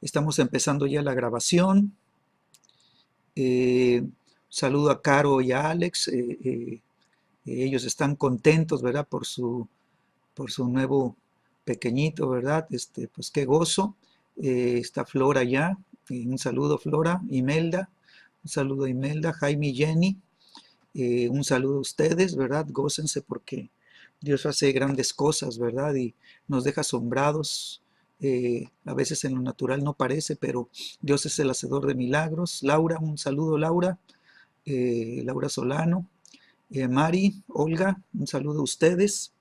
Estamos empezando ya la grabación. Saludo a Caro y a Alex. Ellos están contentos, ¿verdad? Por su nuevo pequeñito, ¿verdad? Pues qué gozo. Está Flora ya. Un saludo, Flora. Imelda. Un saludo a Imelda. Jaime y Jenny. Un saludo a ustedes, ¿verdad? Gócense porque Dios hace grandes cosas, ¿verdad? Y nos deja asombrados. A veces en lo natural no parece, pero Dios es el hacedor de milagros. Laura, un saludo, Laura. Laura Solano. Mari, Olga, un saludo a ustedes.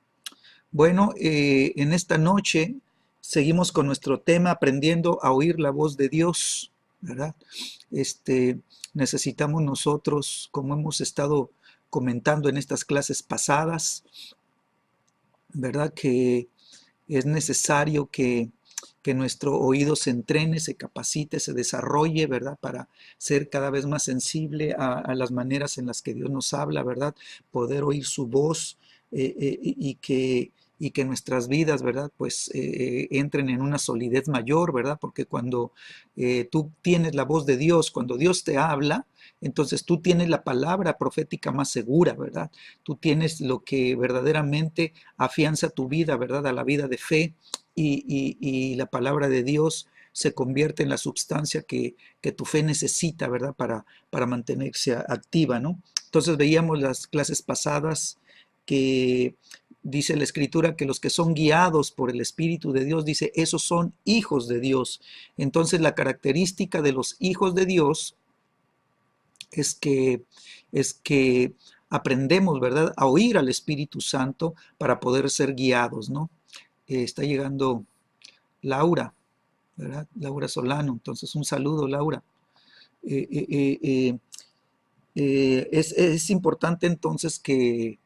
Bueno, en esta noche seguimos con nuestro tema aprendiendo a oír la voz de Dios, ¿verdad? Necesitamos nosotros, como hemos estado comentando en estas clases pasadas, ¿verdad? Que es necesario que nuestro oído se entrene, se capacite, se desarrolle, ¿verdad? Para ser cada vez más sensible a las maneras en las que Dios nos habla, ¿verdad? Poder oír su voz y que nuestras vidas, ¿verdad? Pues entren en una solidez mayor, ¿verdad? Porque cuando tú tienes la voz de Dios, cuando Dios te habla, entonces tú tienes la palabra profética más segura, ¿verdad? Tú tienes lo que verdaderamente afianza tu vida, ¿verdad? A la vida de fe y la palabra de Dios se convierte en la sustancia que tu fe necesita, ¿verdad? Para mantenerse activa, ¿no? Entonces veíamos las clases pasadas que dice la Escritura que los que son guiados por el Espíritu de Dios, dice, esos son hijos de Dios. Entonces la característica de los hijos de Dios es que aprendemos, ¿verdad?, a oír al Espíritu Santo para poder ser guiados, ¿no? Está llegando Laura, ¿verdad? Laura Solano. Entonces, un saludo, Laura. Eh, eh, eh, eh, es importante entonces que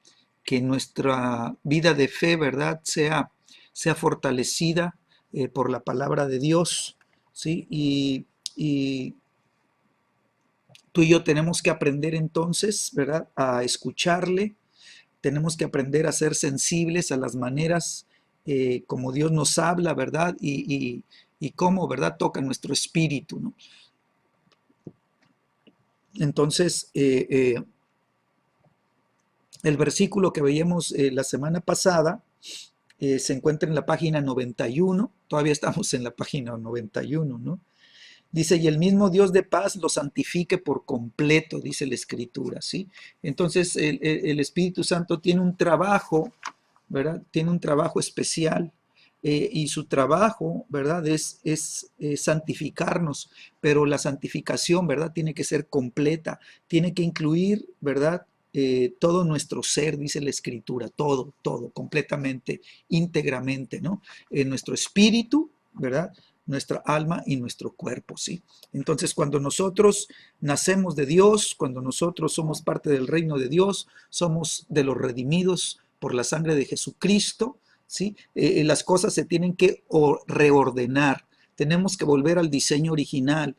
nuestra vida de fe, ¿verdad?, sea fortalecida por la palabra de Dios, ¿sí? Y tú y yo tenemos que aprender entonces, ¿verdad?, a escucharle. Tenemos que aprender a ser sensibles a las maneras como Dios nos habla, ¿verdad? Y cómo, ¿verdad?, toca nuestro espíritu, ¿no? Entonces, el versículo que veíamos la semana pasada se encuentra en la página 91, todavía estamos en la página 91, ¿no? Dice, y el mismo Dios de paz lo santifique por completo, dice la Escritura, ¿sí? Entonces, el Espíritu Santo tiene un trabajo, ¿verdad? Tiene un trabajo especial y su trabajo, ¿verdad? Es santificarnos, pero la santificación, ¿verdad? Tiene que ser completa, tiene que incluir, ¿verdad? Todo nuestro ser, dice la Escritura, todo, todo, completamente, íntegramente, ¿no? Nuestro espíritu, ¿verdad? Nuestra alma y nuestro cuerpo, ¿sí? Entonces, cuando nosotros nacemos de Dios, cuando nosotros somos parte del reino de Dios, somos de los redimidos por la sangre de Jesucristo, ¿sí? Las cosas se tienen que reordenar, tenemos que volver al diseño original.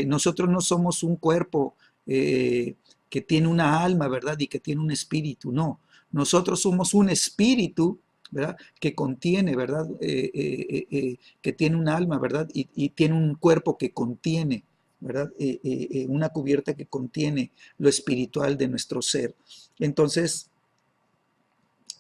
Nosotros no somos un cuerpo que tiene una alma, ¿verdad? Y que tiene un espíritu, no. Nosotros somos un espíritu, ¿verdad? Que contiene, ¿verdad? Que tiene un alma, ¿verdad? Y tiene un cuerpo que contiene, ¿verdad? Una cubierta que contiene lo espiritual de nuestro ser. Entonces,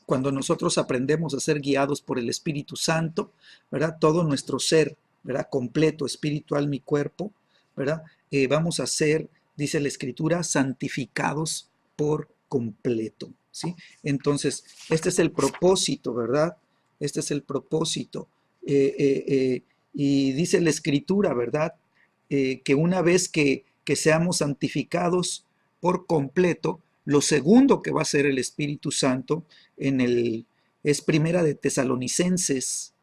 cuando nosotros aprendemos a ser guiados por el Espíritu Santo, ¿verdad? Todo nuestro ser, ¿verdad? Completo, espiritual, mi cuerpo, ¿verdad? Vamos a ser, dice la Escritura, santificados por completo, ¿sí? Entonces, este es el propósito, ¿verdad? Este es el propósito. Y dice la Escritura, ¿verdad? Que una vez que seamos santificados por completo, lo segundo que va a hacer el Espíritu Santo es Primera de Tesalonicenses,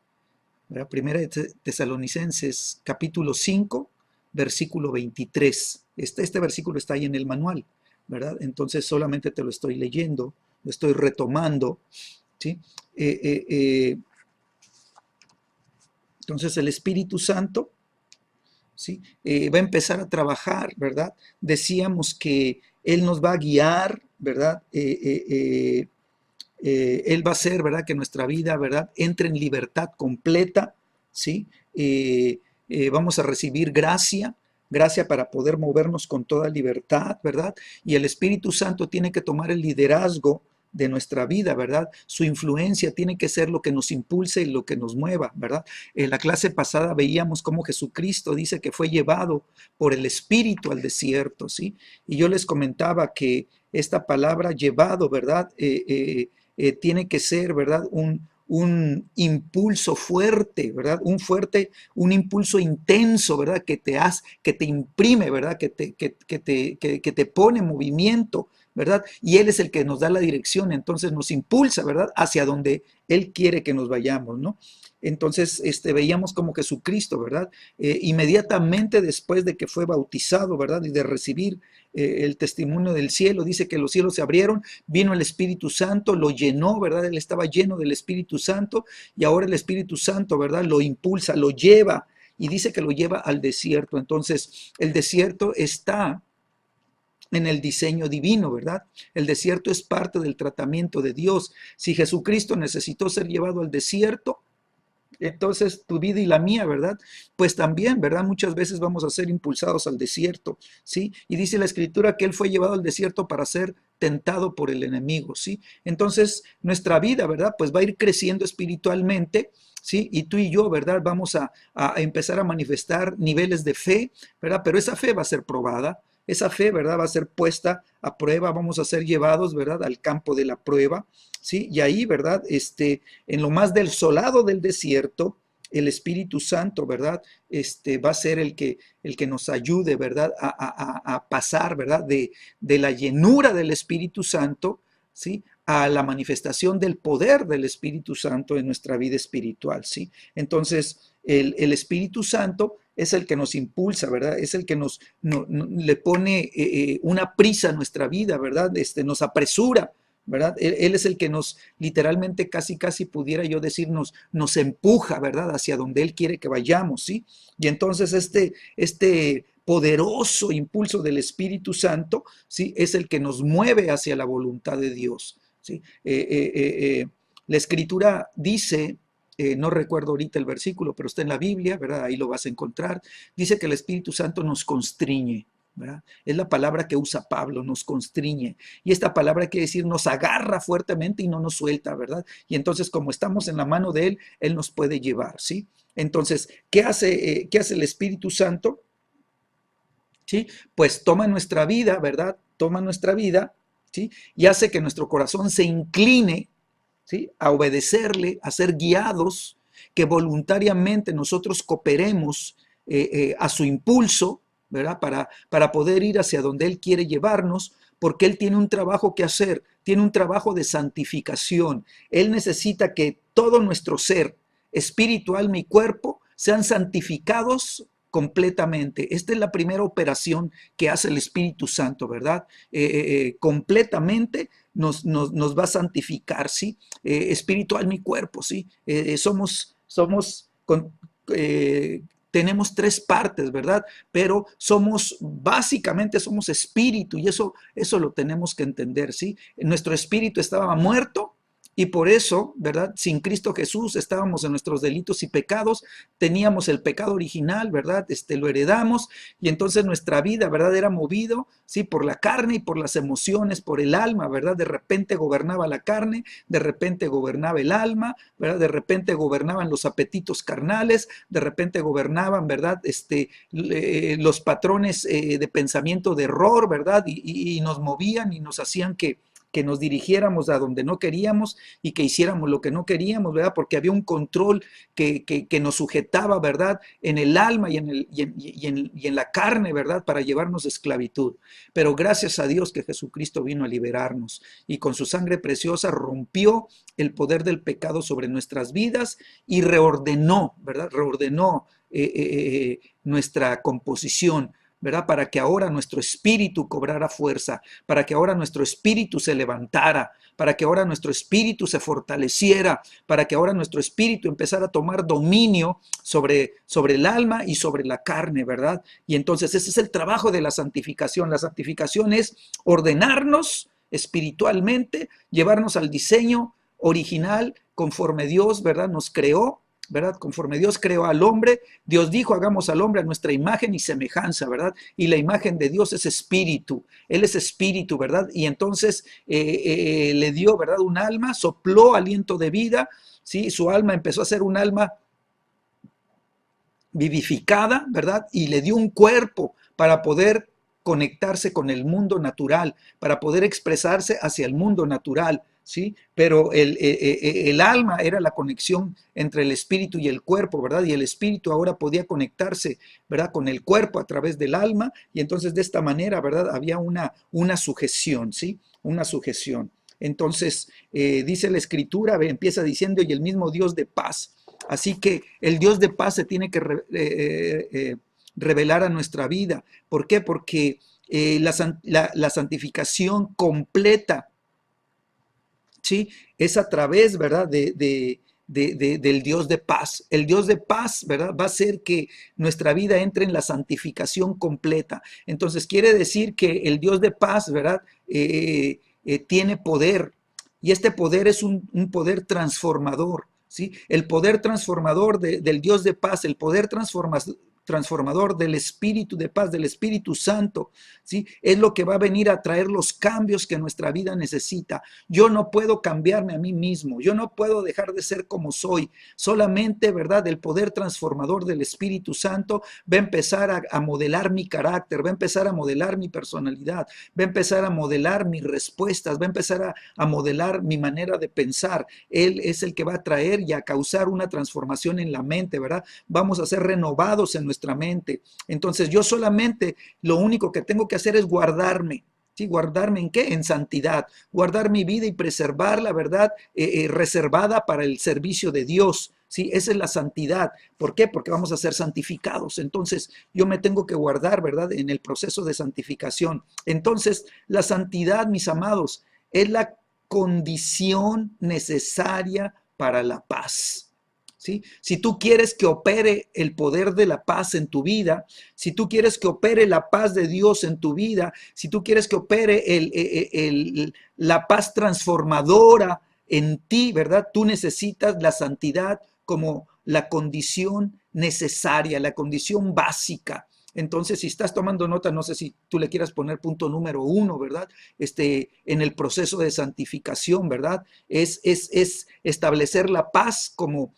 ¿verdad? Primera de Tesalonicenses, capítulo 5, versículo 23. Este versículo está ahí en el manual, ¿verdad? Entonces solamente te lo estoy leyendo, lo estoy retomando, ¿sí? Entonces el Espíritu Santo, ¿sí? Va a empezar a trabajar, ¿verdad? Decíamos que Él nos va a guiar, ¿verdad? Él va a hacer, ¿verdad?, que nuestra vida, ¿verdad?, entre en libertad completa, ¿sí? vamos a recibir gracia, gracia para poder movernos con toda libertad, ¿verdad? Y el Espíritu Santo tiene que tomar el liderazgo de nuestra vida, ¿verdad? Su influencia tiene que ser lo que nos impulse y lo que nos mueva, ¿verdad? En la clase pasada veíamos cómo Jesucristo dice que fue llevado por el Espíritu al desierto, ¿sí? Y yo les comentaba que esta palabra llevado, ¿verdad? Tiene que ser, ¿verdad? Un impulso fuerte, ¿verdad? Un impulso intenso, ¿verdad? Que te imprime, ¿verdad? Que te pone en movimiento, ¿verdad? Y Él es el que nos da la dirección, entonces nos impulsa, ¿verdad? Hacia donde Él quiere que nos vayamos, ¿no? Entonces, veíamos como Jesucristo, ¿verdad? Inmediatamente después de que fue bautizado, ¿verdad? Y de recibir el testimonio del cielo, dice que los cielos se abrieron, vino el Espíritu Santo, lo llenó, ¿verdad? Él estaba lleno del Espíritu Santo y ahora el Espíritu Santo, ¿verdad? Lo impulsa, lo lleva y dice que lo lleva al desierto. Entonces, el desierto está en el diseño divino, ¿verdad? El desierto es parte del tratamiento de Dios. Si Jesucristo necesitó ser llevado al desierto, entonces tu vida y la mía, ¿verdad? Pues también, ¿verdad? Muchas veces vamos a ser impulsados al desierto, ¿sí? Y dice la Escritura que Él fue llevado al desierto para ser tentado por el enemigo, ¿sí? Entonces nuestra vida, ¿verdad? Pues va a ir creciendo espiritualmente, ¿sí? Y tú y yo, ¿verdad? Vamos a empezar a manifestar niveles de fe, ¿verdad? Pero esa fe va a ser probada. Esa fe, ¿verdad? Va a ser puesta a prueba, vamos a ser llevados, ¿verdad? Al campo de la prueba, ¿sí? Y ahí, ¿verdad? En lo más desolado del desierto, el Espíritu Santo, ¿verdad? Va a ser el que nos ayude, ¿verdad? A pasar, ¿verdad? De la llenura del Espíritu Santo, ¿sí? A la manifestación del poder del Espíritu Santo en nuestra vida espiritual, ¿sí? Entonces, el Espíritu Santo es el que nos impulsa, ¿verdad? Es el que le pone una prisa a nuestra vida, ¿verdad? Nos apresura, ¿verdad? Él es el que nos, literalmente, casi pudiera yo decir, nos empuja, ¿verdad? Hacia donde Él quiere que vayamos, ¿sí? Y entonces este poderoso impulso del Espíritu Santo, ¿sí? Es el que nos mueve hacia la voluntad de Dios, ¿sí? La Escritura dice, no recuerdo ahorita el versículo, pero está en la Biblia, ¿verdad? Ahí lo vas a encontrar. Dice que el Espíritu Santo nos constriñe, ¿verdad? Es la palabra que usa Pablo, nos constriñe. Y esta palabra quiere decir nos agarra fuertemente y no nos suelta, ¿verdad? Y entonces, como estamos en la mano de Él, Él nos puede llevar, ¿sí? Entonces, ¿qué hace el Espíritu Santo? ¿Sí? Pues toma nuestra vida, ¿verdad? Toma nuestra vida, ¿sí? Y hace que nuestro corazón se incline, ¿sí? A obedecerle, a ser guiados, que voluntariamente nosotros cooperemos a su impulso, ¿verdad? Para poder ir hacia donde Él quiere llevarnos, porque Él tiene un trabajo que hacer, tiene un trabajo de santificación. Él necesita que todo nuestro ser, espiritual, mi cuerpo, sean santificados completamente. Esta es la primera operación que hace el Espíritu Santo, ¿verdad? Completamente nos va a santificar, ¿sí? Espiritual mi cuerpo, ¿sí? Tenemos tres partes, ¿verdad? Pero básicamente somos espíritu y eso lo tenemos que entender, ¿sí? Nuestro espíritu estaba muerto. Y por eso, ¿verdad? Sin Cristo Jesús estábamos en nuestros delitos y pecados, teníamos el pecado original, ¿verdad? Lo heredamos y entonces nuestra vida, ¿verdad? Era movido, ¿sí? Por la carne y por las emociones, por el alma, ¿verdad? De repente gobernaba la carne, de repente gobernaba el alma, ¿verdad? De repente gobernaban los apetitos carnales, de repente gobernaban, ¿verdad? Los patrones de pensamiento de error, ¿verdad? Y nos movían y nos hacían que nos dirigiéramos a donde no queríamos y que hiciéramos lo que no queríamos, ¿verdad? Porque había un control que nos sujetaba, ¿verdad? En el alma y en la carne, ¿verdad? Para llevarnos a esclavitud. Pero gracias a Dios que Jesucristo vino a liberarnos y con su sangre preciosa rompió el poder del pecado sobre nuestras vidas y reordenó, ¿verdad? Reordenó nuestra composición, ¿verdad? Para que ahora nuestro espíritu cobrara fuerza, para que ahora nuestro espíritu se levantara, para que ahora nuestro espíritu se fortaleciera, para que ahora nuestro espíritu empezara a tomar dominio sobre el alma y sobre la carne, ¿verdad? Y entonces ese es el trabajo de la santificación. La santificación es ordenarnos espiritualmente, llevarnos al diseño original conforme Dios, ¿verdad? Nos creó ¿verdad? Conforme Dios creó al hombre, Dios dijo, hagamos al hombre a nuestra imagen y semejanza, ¿verdad? Y la imagen de Dios es espíritu, Él es espíritu, ¿verdad? Y entonces le dio, ¿verdad? Un alma, sopló aliento de vida, ¿sí? Su alma empezó a ser un alma vivificada, ¿verdad? Y le dio un cuerpo para poder conectarse con el mundo natural, para poder expresarse hacia el mundo natural, ¿sí? Pero el alma era la conexión entre el espíritu y el cuerpo, ¿verdad? Y el espíritu ahora podía conectarse, ¿verdad? Con el cuerpo a través del alma, y entonces de esta manera, ¿verdad? Había una sujeción, ¿sí? Una sujeción. Entonces, dice la escritura, empieza diciendo, y el mismo Dios de paz. Así que el Dios de paz se tiene que revelar a nuestra vida. ¿Por qué? Porque la santificación completa, ¿sí? Es a través, ¿verdad? Del Dios de paz. El Dios de paz, ¿verdad? Va a hacer que nuestra vida entre en la santificación completa. Entonces quiere decir que el Dios de paz, ¿verdad? Tiene poder, y este poder es un poder transformador, ¿sí? El poder transformador del Dios de paz, el poder transformador del Espíritu de paz, del Espíritu Santo, ¿sí? Es lo que va a venir a traer los cambios que nuestra vida necesita. Yo no puedo cambiarme a mí mismo, yo no puedo dejar de ser como soy, solamente, ¿verdad? El poder transformador del Espíritu Santo va a empezar a modelar mi carácter, va a empezar a modelar mi personalidad, va a empezar a modelar mis respuestas, va a empezar a modelar mi manera de pensar. Él es el que va a traer y a causar una transformación en la mente, ¿verdad? Vamos a ser renovados en nuestra mente. Entonces yo solamente lo único que tengo que hacer es guardarme. ¿Sí? ¿Guardarme en qué? En santidad. Guardar mi vida y preservar la verdad reservada para el servicio de Dios. ¿Sí? Esa es la santidad. ¿Por qué? Porque vamos a ser santificados. Entonces yo me tengo que guardar, ¿verdad? En el proceso de santificación. Entonces la santidad, mis amados, es la condición necesaria para la paz. ¿Sí? Si tú quieres que opere el poder de la paz en tu vida, si tú quieres que opere la paz de Dios en tu vida, si tú quieres que opere la paz transformadora en ti, ¿verdad? Tú necesitas la santidad como la condición necesaria, la condición básica. Entonces, si estás tomando nota, no sé si tú le quieras poner punto número 1, ¿verdad? En el proceso de santificación, ¿verdad? Es establecer la paz como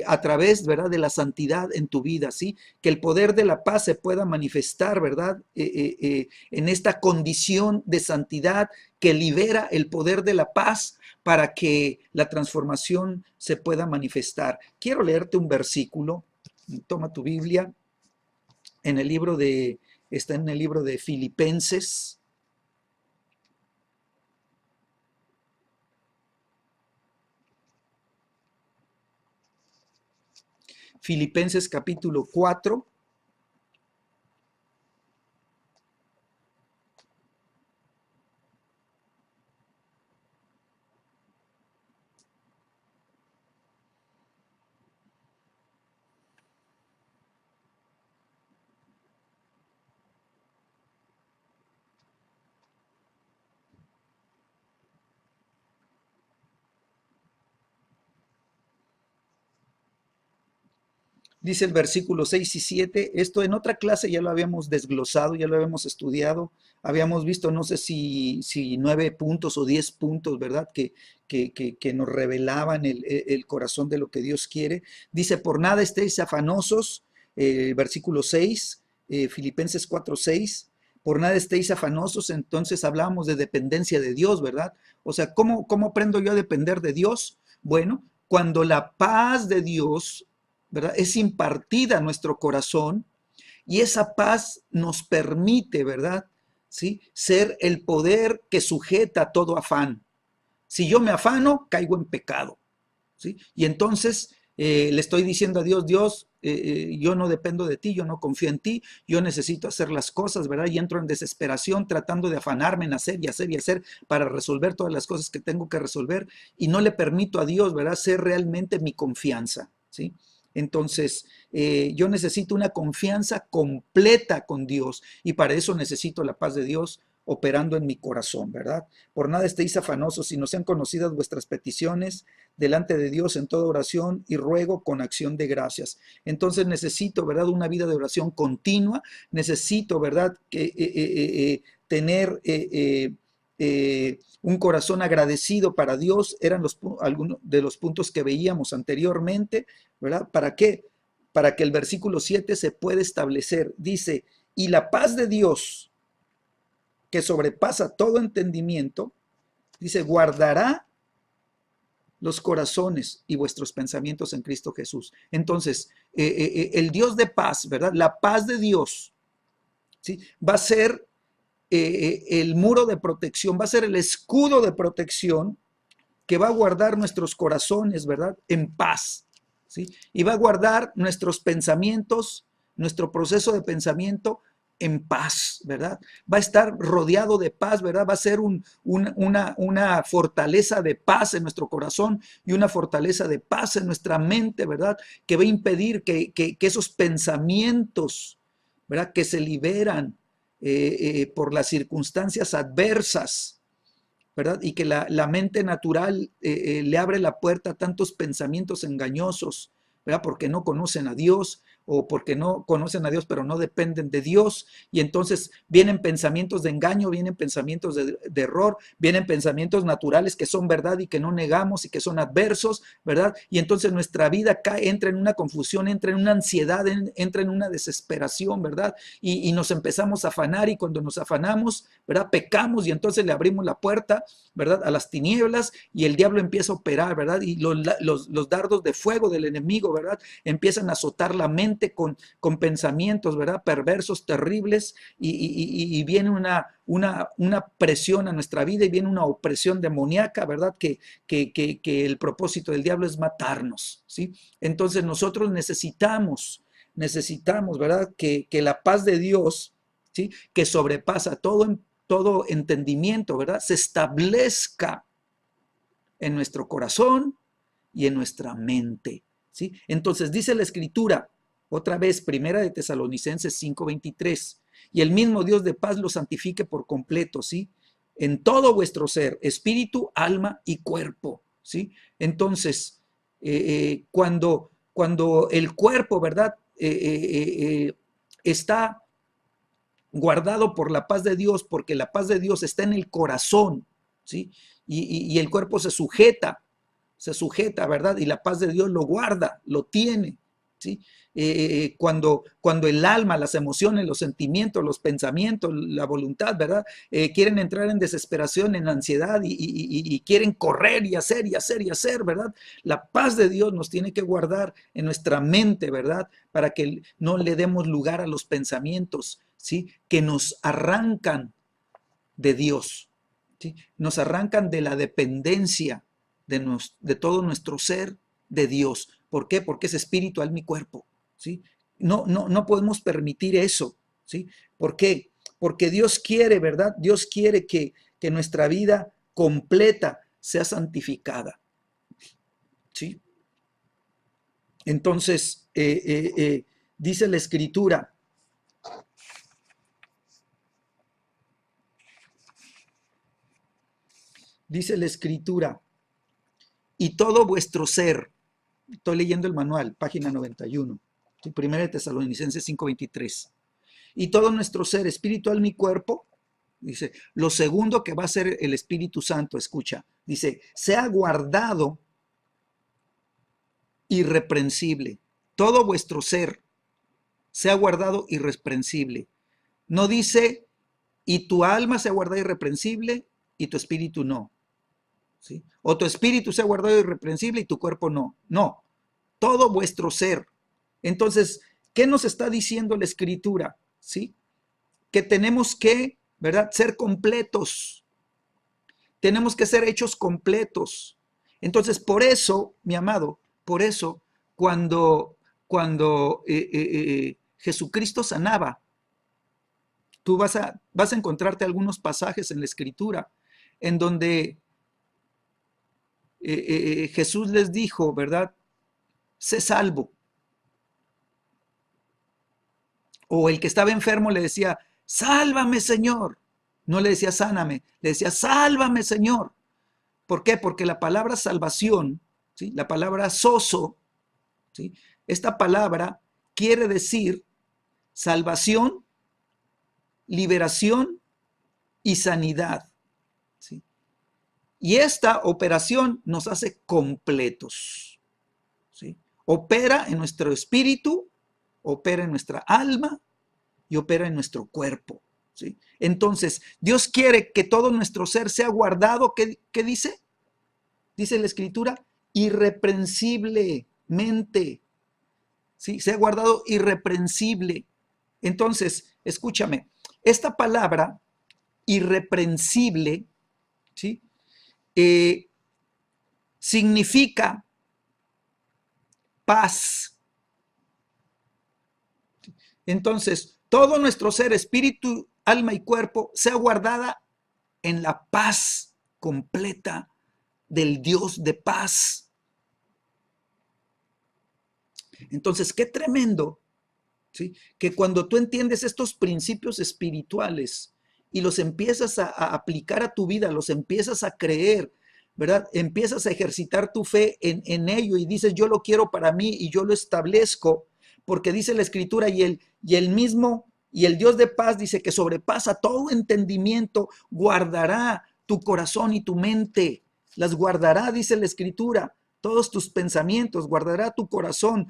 a través, ¿verdad?, de la santidad en tu vida, ¿sí? Que el poder de la paz se pueda manifestar, ¿verdad?, en esta condición de santidad que libera el poder de la paz para que la transformación se pueda manifestar. Quiero leerte un versículo. Toma tu Biblia. Está en el libro de Filipenses. Filipenses capítulo 4. Dice el versículo 6 y 7, esto en otra clase ya lo habíamos desglosado, ya lo habíamos estudiado, habíamos visto, no sé si 9 puntos o 10 puntos, ¿verdad? Que nos revelaban el corazón de lo que Dios quiere. Dice, por nada estéis afanosos, versículo 6, Filipenses 4, 6, por nada estéis afanosos, entonces hablamos de dependencia de Dios, ¿verdad? O sea, ¿cómo aprendo yo a depender de Dios? Bueno, cuando la paz de Dios, ¿verdad?, es impartida a nuestro corazón, y esa paz nos permite, ¿verdad?, ¿sí?, ser el poder que sujeta todo afán. Si yo me afano, caigo en pecado, ¿sí? Y entonces le estoy diciendo a Dios, Dios, yo no dependo de ti, yo no confío en ti, yo necesito hacer las cosas, ¿verdad? Y entro en desesperación tratando de afanarme en hacer y hacer y hacer para resolver todas las cosas que tengo que resolver, y no le permito a Dios, ¿verdad?, ser realmente mi confianza, ¿sí? Entonces, yo necesito una confianza completa con Dios, y para eso necesito la paz de Dios operando en mi corazón, ¿verdad? Por nada estéis afanosos, sino sean conocidas vuestras peticiones delante de Dios en toda oración y ruego con acción de gracias. Entonces necesito, ¿verdad? Una vida de oración continua, necesito, ¿verdad? Tener un corazón agradecido para Dios, eran algunos de los puntos que veíamos anteriormente, ¿verdad? ¿Para qué? Para que el versículo 7 se pueda establecer. Dice, y la paz de Dios, que sobrepasa todo entendimiento, dice, guardará los corazones y vuestros pensamientos en Cristo Jesús. Entonces, el Dios de paz, ¿verdad? La paz de Dios, ¿sí? Va a ser el muro de protección, va a ser el escudo de protección que va a guardar nuestros corazones, ¿verdad? En paz, ¿sí? Y va a guardar nuestros pensamientos, nuestro proceso de pensamiento en paz, ¿verdad? Va a estar rodeado de paz, ¿verdad? Va a ser una fortaleza de paz en nuestro corazón y una fortaleza de paz en nuestra mente, ¿verdad? Que va a impedir que esos pensamientos, ¿verdad? Que se liberan por las circunstancias adversas, ¿verdad? Y que la mente natural le abre la puerta a tantos pensamientos engañosos, ¿verdad? Porque no conocen a Dios o porque no conocen a Dios pero no dependen de Dios, y entonces vienen pensamientos de engaño, vienen pensamientos de error, vienen pensamientos naturales que son verdad y que no negamos y que son adversos, ¿verdad? Y entonces nuestra vida cae, entra en una confusión, entra en una ansiedad, entra en una desesperación, ¿verdad? Y nos empezamos a afanar, y cuando nos afanamos, ¿verdad? Pecamos y entonces le abrimos la puerta, ¿verdad? A las tinieblas, y el diablo empieza a operar, ¿verdad? Y los dardos de fuego del enemigo, ¿verdad? Empiezan a azotar la mente con pensamientos, ¿verdad? Perversos, terribles, y viene una presión a nuestra vida, y viene una opresión demoníaca, ¿verdad? Que el propósito del diablo es matarnos, ¿sí? Entonces nosotros necesitamos, ¿verdad? Que la paz de Dios, ¿sí? Que sobrepasa todo entendimiento, ¿verdad? Se establezca en nuestro corazón y en nuestra mente, ¿sí? Entonces dice la Escritura, otra vez, Primera de Tesalonicenses 5:23, y el mismo Dios de paz lo santifique por completo, ¿sí? En todo vuestro ser, espíritu, alma y cuerpo, ¿sí? Entonces, cuando el cuerpo, ¿verdad? Está guardado por la paz de Dios, porque la paz de Dios está en el corazón, ¿sí? Y el cuerpo se sujeta, ¿verdad? Y la paz de Dios lo guarda, lo tiene, ¿sí? Cuando el alma, las emociones, los sentimientos, los pensamientos, la voluntad, ¿verdad? Quieren entrar en desesperación, en ansiedad, y quieren correr y hacer y hacer y hacer, ¿verdad? La paz de Dios nos tiene que guardar en nuestra mente, ¿verdad? Para que no le demos lugar a los pensamientos, ¿sí? Que nos arrancan de Dios, ¿sí? Nos arrancan de la dependencia de todo nuestro ser de Dios. ¿Por qué? Porque es espíritu, alma y cuerpo, ¿sí? No podemos permitir eso, ¿sí? ¿Por qué? Porque Dios quiere, ¿verdad? Dios quiere que nuestra vida completa sea santificada, ¿sí? Entonces, dice la Escritura, y todo vuestro ser, estoy leyendo el manual, página 91, Primera de Tesalonicenses 5:23, y todo nuestro ser, espíritu, alma y cuerpo, dice, lo segundo que va a ser el Espíritu Santo, escucha, dice, sea guardado irreprensible, todo vuestro ser sea guardado irreprensible. No dice, y tu alma sea guardada irreprensible y tu espíritu no, ¿sí? O tu espíritu sea guardado irreprensible y tu cuerpo no. No, todo vuestro ser. Entonces, ¿qué nos está diciendo la Escritura? ¿Sí? Que tenemos que, ¿verdad?, ser completos. Tenemos que ser hechos completos. Entonces, por eso, mi amado, por eso, cuando Jesucristo sanaba, tú vas a encontrarte algunos pasajes en la Escritura en donde Jesús les dijo, ¿verdad? Sé salvo. O el que estaba enfermo le decía, sálvame, Señor. No le decía sáname, le decía sálvame, Señor. ¿Por qué? Porque la palabra salvación, ¿sí? La palabra sozo, ¿sí? Esta palabra quiere decir salvación, liberación y sanidad, ¿sí? Y esta operación nos hace completos, ¿sí? Opera en nuestro espíritu, opera en nuestra alma y opera en nuestro cuerpo, ¿sí? Entonces, Dios quiere que todo nuestro ser sea guardado, ¿qué dice? Dice la Escritura, irreprensiblemente, ¿sí? Sea guardado irreprensible. Entonces, escúchame, esta palabra irreprensible, ¿sí? Significa paz. Entonces, todo nuestro ser, espíritu, alma y cuerpo, sea guardada en la paz completa del Dios de paz. Entonces, qué tremendo, ¿sí? Que cuando tú entiendes estos principios espirituales y los empiezas a aplicar a tu vida, los empiezas a creer, ¿verdad? Empiezas a ejercitar tu fe en ello y dices, yo lo quiero para mí y yo lo establezco, porque dice la Escritura y el mismo, y el Dios de paz dice que sobrepasa todo entendimiento, guardará tu corazón y tu mente, las guardará, dice la Escritura, todos tus pensamientos, guardará tu corazón,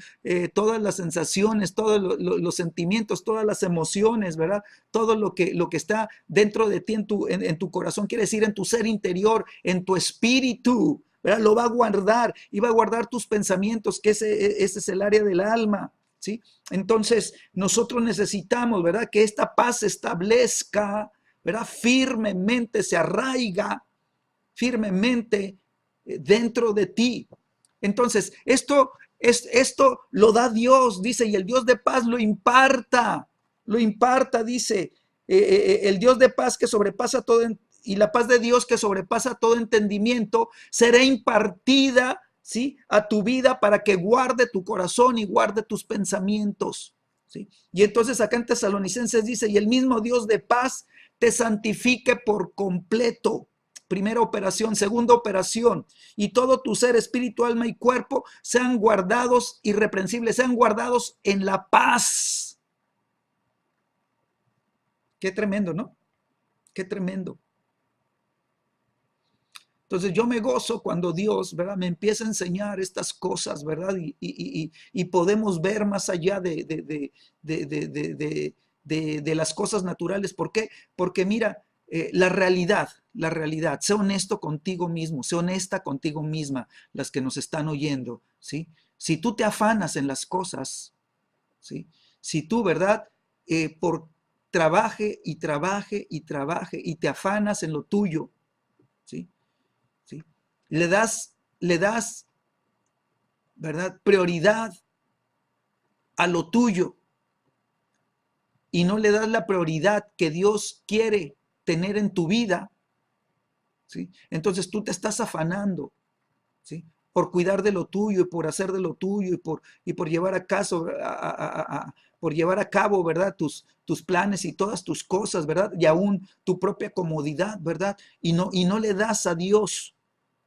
todas las sensaciones, todos los sentimientos, todas las emociones, ¿verdad? Todo lo que está dentro de ti en tu corazón, quiere decir en tu ser interior, en tu espíritu, ¿verdad? Lo va a guardar y va a guardar tus pensamientos, que ese es el área del alma, ¿sí? Entonces, nosotros necesitamos, ¿verdad? Que esta paz se establezca, ¿verdad? Firmemente, se arraiga firmemente dentro de ti. Entonces, esto lo da Dios, dice, y el Dios de paz lo imparta, dice, el Dios de paz que sobrepasa todo, y la paz de Dios que sobrepasa todo entendimiento, será impartida, ¿sí? A tu vida para que guarde tu corazón y guarde tus pensamientos, ¿sí? Y entonces acá en Tesalonicenses dice, y el mismo Dios de paz te santifique por completo. Primera operación, segunda operación, y todo tu ser, espíritu, alma y cuerpo sean guardados irreprensibles, sean guardados en la paz. Qué tremendo, ¿no? Qué tremendo. Entonces yo me gozo cuando Dios, ¿verdad? Me empieza a enseñar estas cosas, ¿verdad? Y podemos ver más allá de las cosas naturales. ¿Por qué? Porque mira, la realidad, sé honesto contigo mismo, sé honesta contigo misma, las que nos están oyendo, ¿sí? Si tú te afanas en las cosas, ¿sí? Si tú, ¿verdad? Por trabaje y trabaje y trabaje y te afanas en lo tuyo, ¿sí? ¿Sí? Le das, ¿verdad? Prioridad a lo tuyo y no le das la prioridad que Dios quiere tener en tu vida, ¿sí? Entonces tú te estás afanando, ¿sí? Por cuidar de lo tuyo y por hacer de lo tuyo y por llevar por llevar a cabo, ¿verdad? Tus planes y todas tus cosas, ¿verdad? Y aún tu propia comodidad, ¿verdad? Y no le das a Dios,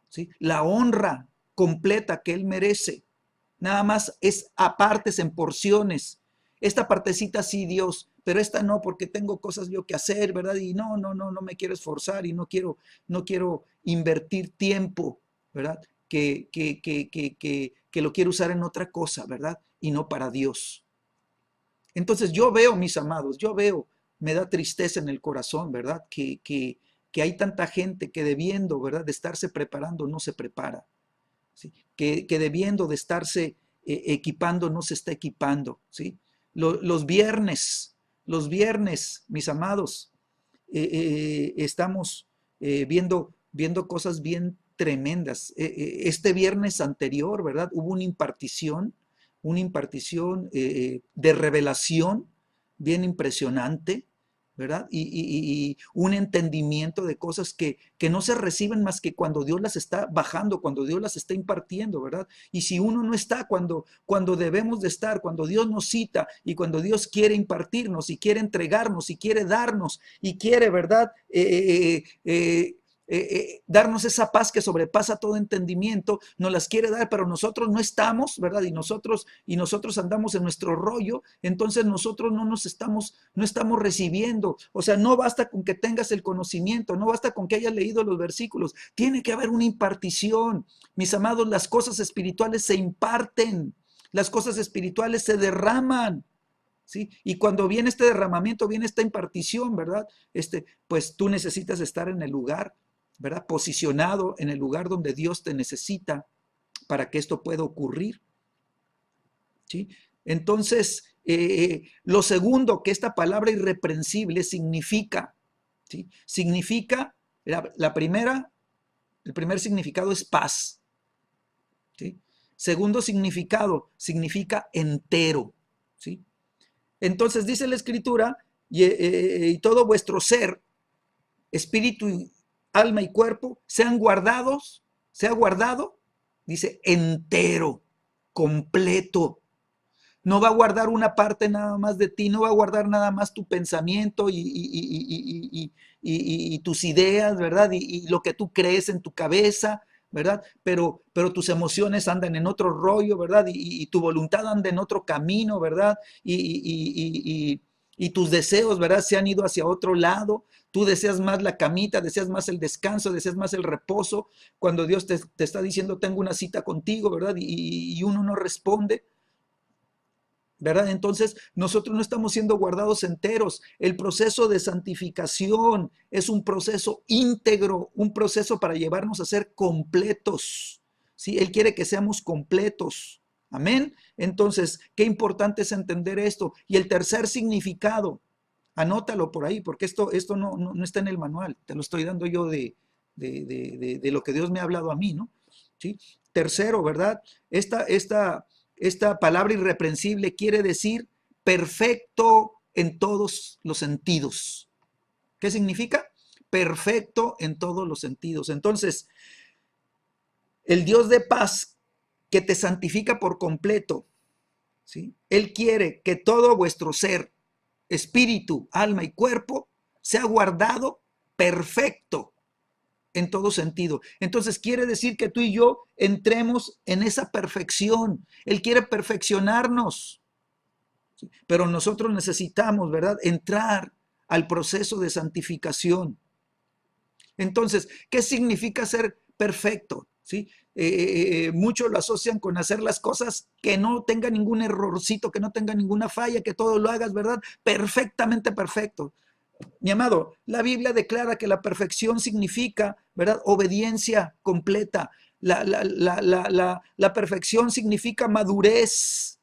¿sí? La honra completa que Él merece. Nada más es a partes, en porciones. Esta partecita sí, Dios, pero esta no, porque tengo cosas yo que hacer, ¿verdad? Y no me quiero esforzar y no quiero invertir tiempo, ¿verdad? Que lo quiero usar en otra cosa, ¿verdad? Y no para Dios. Entonces yo veo, mis amados, me da tristeza en el corazón, ¿verdad? Que hay tanta gente que debiendo, ¿verdad? De estarse preparando, no se prepara. ¿Sí? Que debiendo de estarse equipando, no se está equipando, ¿sí? Los viernes, mis amados, estamos viendo cosas bien tremendas. Este viernes anterior, ¿verdad? Hubo una impartición de revelación bien impresionante, ¿verdad? Y un entendimiento de cosas que no se reciben más que cuando Dios las está bajando, cuando Dios las está impartiendo, ¿verdad? Y si uno no está cuando debemos de estar, cuando Dios nos cita y cuando Dios quiere impartirnos y quiere entregarnos y quiere darnos y quiere, ¿verdad? Darnos esa paz que sobrepasa todo entendimiento, nos las quiere dar, pero nosotros no estamos, ¿verdad? Y nosotros andamos en nuestro rollo, entonces nosotros no estamos recibiendo. O sea, no basta con que tengas el conocimiento, no basta con que hayas leído los versículos, tiene que haber una impartición. Mis amados, las cosas espirituales se imparten, las cosas espirituales se derraman. ¿Sí? Y cuando viene este derramamiento, viene esta impartición, ¿verdad? Pues tú necesitas estar en el lugar, ¿verdad? Posicionado en el lugar donde Dios te necesita para que esto pueda ocurrir. ¿Sí? Entonces, lo segundo que esta palabra irreprensible significa, ¿sí? Significa, el primer significado es paz. ¿Sí? Segundo significado, significa entero. ¿Sí? Entonces dice la Escritura, y todo vuestro ser, espíritu, alma y cuerpo, sea guardado, dice, entero, completo. No va a guardar una parte nada más de ti, no va a guardar nada más tu pensamiento y tus ideas, ¿verdad? Y lo que tú crees en tu cabeza, ¿verdad? Pero tus emociones andan en otro rollo, ¿verdad? Y tu voluntad anda en otro camino, ¿verdad? Y tus deseos, ¿verdad? Se han ido hacia otro lado. Tú deseas más la camita, deseas más el descanso, deseas más el reposo. Cuando Dios te está diciendo, tengo una cita contigo, ¿verdad? Y uno no responde, ¿verdad? Entonces, nosotros no estamos siendo guardados enteros. El proceso de santificación es un proceso íntegro, un proceso para llevarnos a ser completos. ¿Sí? Él quiere que seamos completos. Amén. Entonces, qué importante es entender esto. Y el tercer significado, anótalo por ahí, porque esto no está en el manual. Te lo estoy dando yo de lo que Dios me ha hablado a mí, ¿no? ¿Sí? Tercero, ¿verdad? Esta palabra irreprensible quiere decir perfecto en todos los sentidos. ¿Qué significa? Perfecto en todos los sentidos. Entonces, el Dios de paz que te santifica por completo, ¿sí? Él quiere que todo vuestro ser, espíritu, alma y cuerpo sea guardado perfecto en todo sentido. Entonces quiere decir que tú y yo entremos en esa perfección. Él quiere perfeccionarnos, ¿sí? Pero nosotros necesitamos, ¿verdad?, entrar al proceso de santificación. Entonces, ¿qué significa ser perfecto? ¿Sí? Muchos lo asocian con hacer las cosas que no tenga ningún errorcito, que no tenga ninguna falla, que todo lo hagas, ¿verdad? Perfectamente perfecto. Mi amado, la Biblia declara que la perfección significa, ¿verdad?, obediencia completa. La perfección significa madurez,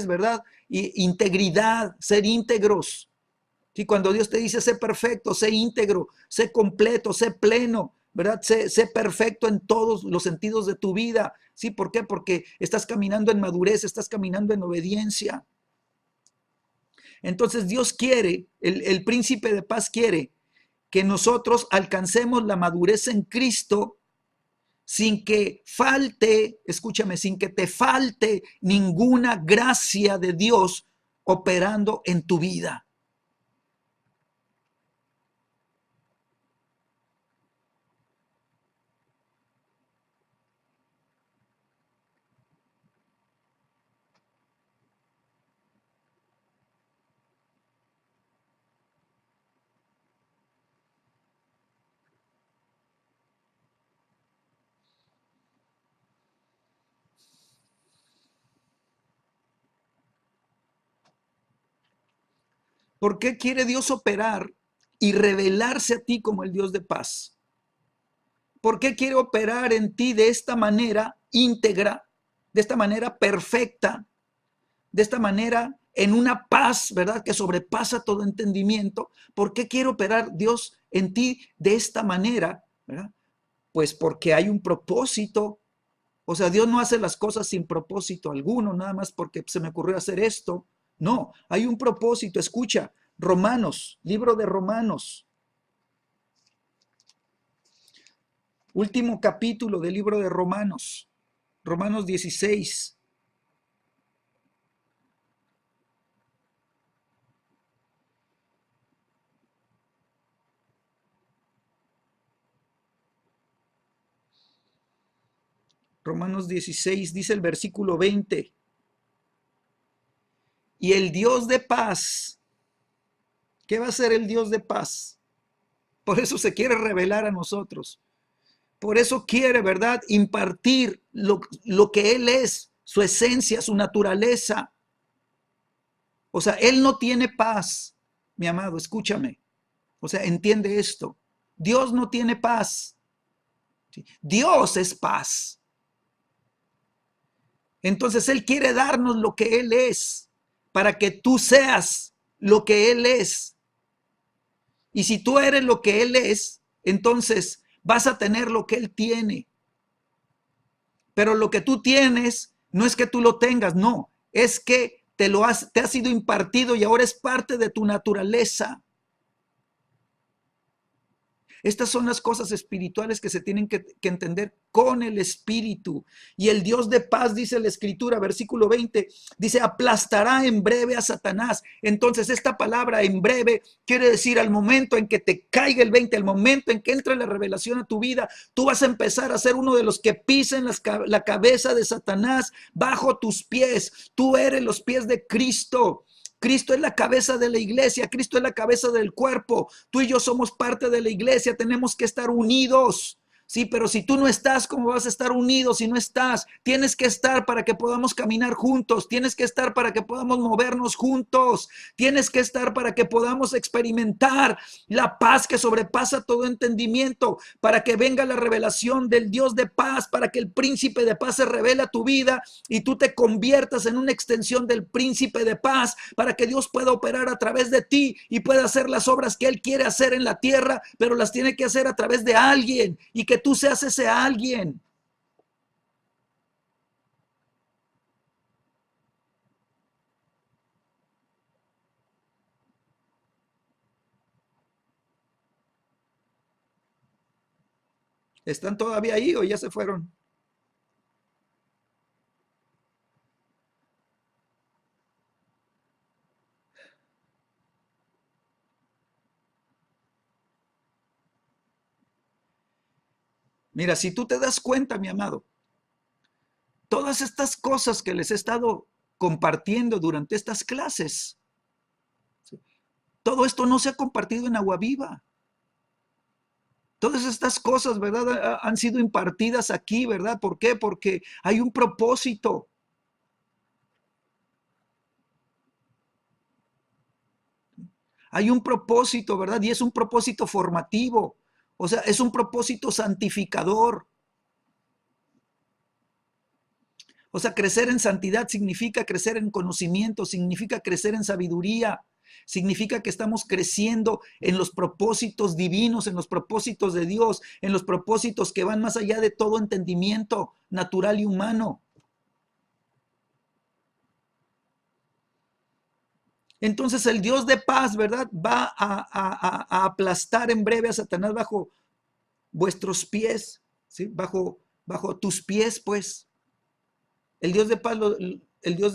¿verdad? Y integridad, ser íntegros. ¿Sí? Cuando Dios te dice, sé perfecto, sé íntegro, sé completo, sé pleno, ¿verdad? Sé perfecto en todos los sentidos de tu vida. ¿Sí? ¿Por qué? Porque estás caminando en madurez, estás caminando en obediencia. Entonces Dios quiere, el príncipe de paz quiere que nosotros alcancemos la madurez en Cristo sin que falte, escúchame, sin que te falte ninguna gracia de Dios operando en tu vida. ¿Por qué quiere Dios operar y revelarse a ti como el Dios de paz? ¿Por qué quiere operar en ti de esta manera íntegra, de esta manera perfecta, de esta manera en una paz, ¿verdad?, que sobrepasa todo entendimiento? ¿Por qué quiere operar Dios en ti de esta manera? ¿Verdad? Pues porque hay un propósito. O sea, Dios no hace las cosas sin propósito alguno, nada más porque se me ocurrió hacer esto. No, hay un propósito. Escucha, Romanos, libro de Romanos. Último capítulo del libro de Romanos. Romanos 16. Romanos 16 dice el versículo 20. Y el Dios de paz, ¿qué va a hacer el Dios de paz? Por eso se quiere revelar a nosotros. Por eso quiere, ¿verdad?, impartir lo que Él es, su esencia, su naturaleza. O sea, Él no tiene paz, mi amado, escúchame. O sea, entiende esto. Dios no tiene paz. Dios es paz. Entonces Él quiere darnos lo que Él es, para que tú seas lo que Él es. Y si tú eres lo que Él es, entonces vas a tener lo que Él tiene. Pero lo que tú tienes no es que tú lo tengas, no, es que te ha sido impartido y ahora es parte de tu naturaleza. Estas son las cosas espirituales que se tienen que entender con el Espíritu. Y el Dios de paz, dice la Escritura, versículo 20, dice, aplastará en breve a Satanás. Entonces esta palabra en breve quiere decir al momento en que te caiga el 20, al momento en que entre la revelación a tu vida, tú vas a empezar a ser uno de los que pisen la cabeza de Satanás bajo tus pies. Tú eres los pies de Cristo. Cristo es la cabeza de la iglesia, Cristo es la cabeza del cuerpo. Tú y yo somos parte de la iglesia, tenemos que estar unidos. Sí, pero si tú no estás, ¿cómo vas a estar unidos si no estás? Tienes que estar para que podamos caminar juntos, tienes que estar para que podamos movernos juntos, tienes que estar para que podamos experimentar la paz que sobrepasa todo entendimiento, para que venga la revelación del Dios de paz, para que el príncipe de paz se revele a tu vida y tú te conviertas en una extensión del príncipe de paz, para que Dios pueda operar a través de ti y pueda hacer las obras que Él quiere hacer en la tierra, pero las tiene que hacer a través de alguien y que tú seas ese alguien. ¿Están todavía ahí o ya se fueron? Mira, si tú te das cuenta, mi amado, todas estas cosas que les he estado compartiendo durante estas clases, ¿sí?, todo esto no se ha compartido en Agua Viva. Todas estas cosas, ¿verdad?, han sido impartidas aquí, ¿verdad? ¿Por qué? Porque hay un propósito. Hay un propósito, ¿verdad? Y es un propósito formativo. O sea, es un propósito santificador. O sea, crecer en santidad significa crecer en conocimiento, significa crecer en sabiduría, significa que estamos creciendo en los propósitos divinos, en los propósitos de Dios, en los propósitos que van más allá de todo entendimiento natural y humano. Entonces el Dios de paz, ¿verdad?, va a aplastar en breve a Satanás bajo vuestros pies, ¿sí? Bajo tus pies, pues. El Dios de paz, el Dios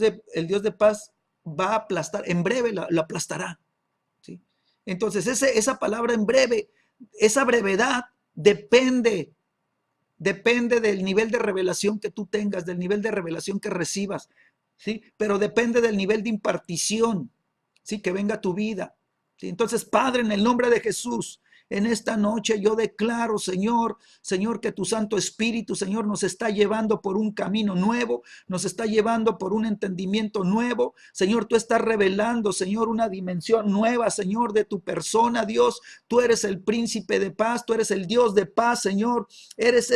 de paz va a aplastar, en breve lo aplastará, ¿sí? Entonces esa palabra en breve, esa brevedad depende del nivel de revelación que tú tengas, del nivel de revelación que recibas, ¿sí? Pero depende del nivel de impartición, ¿sí?, que venga a tu vida, ¿sí? Entonces, Padre, en el nombre de Jesús, en esta noche yo declaro, Señor, que tu Santo Espíritu, Señor, nos está llevando por un camino nuevo, nos está llevando por un entendimiento nuevo. Señor, tú estás revelando, Señor, una dimensión nueva, Señor, de tu persona, Dios. Tú eres el príncipe de paz, tú eres el Dios de paz, Señor. Eres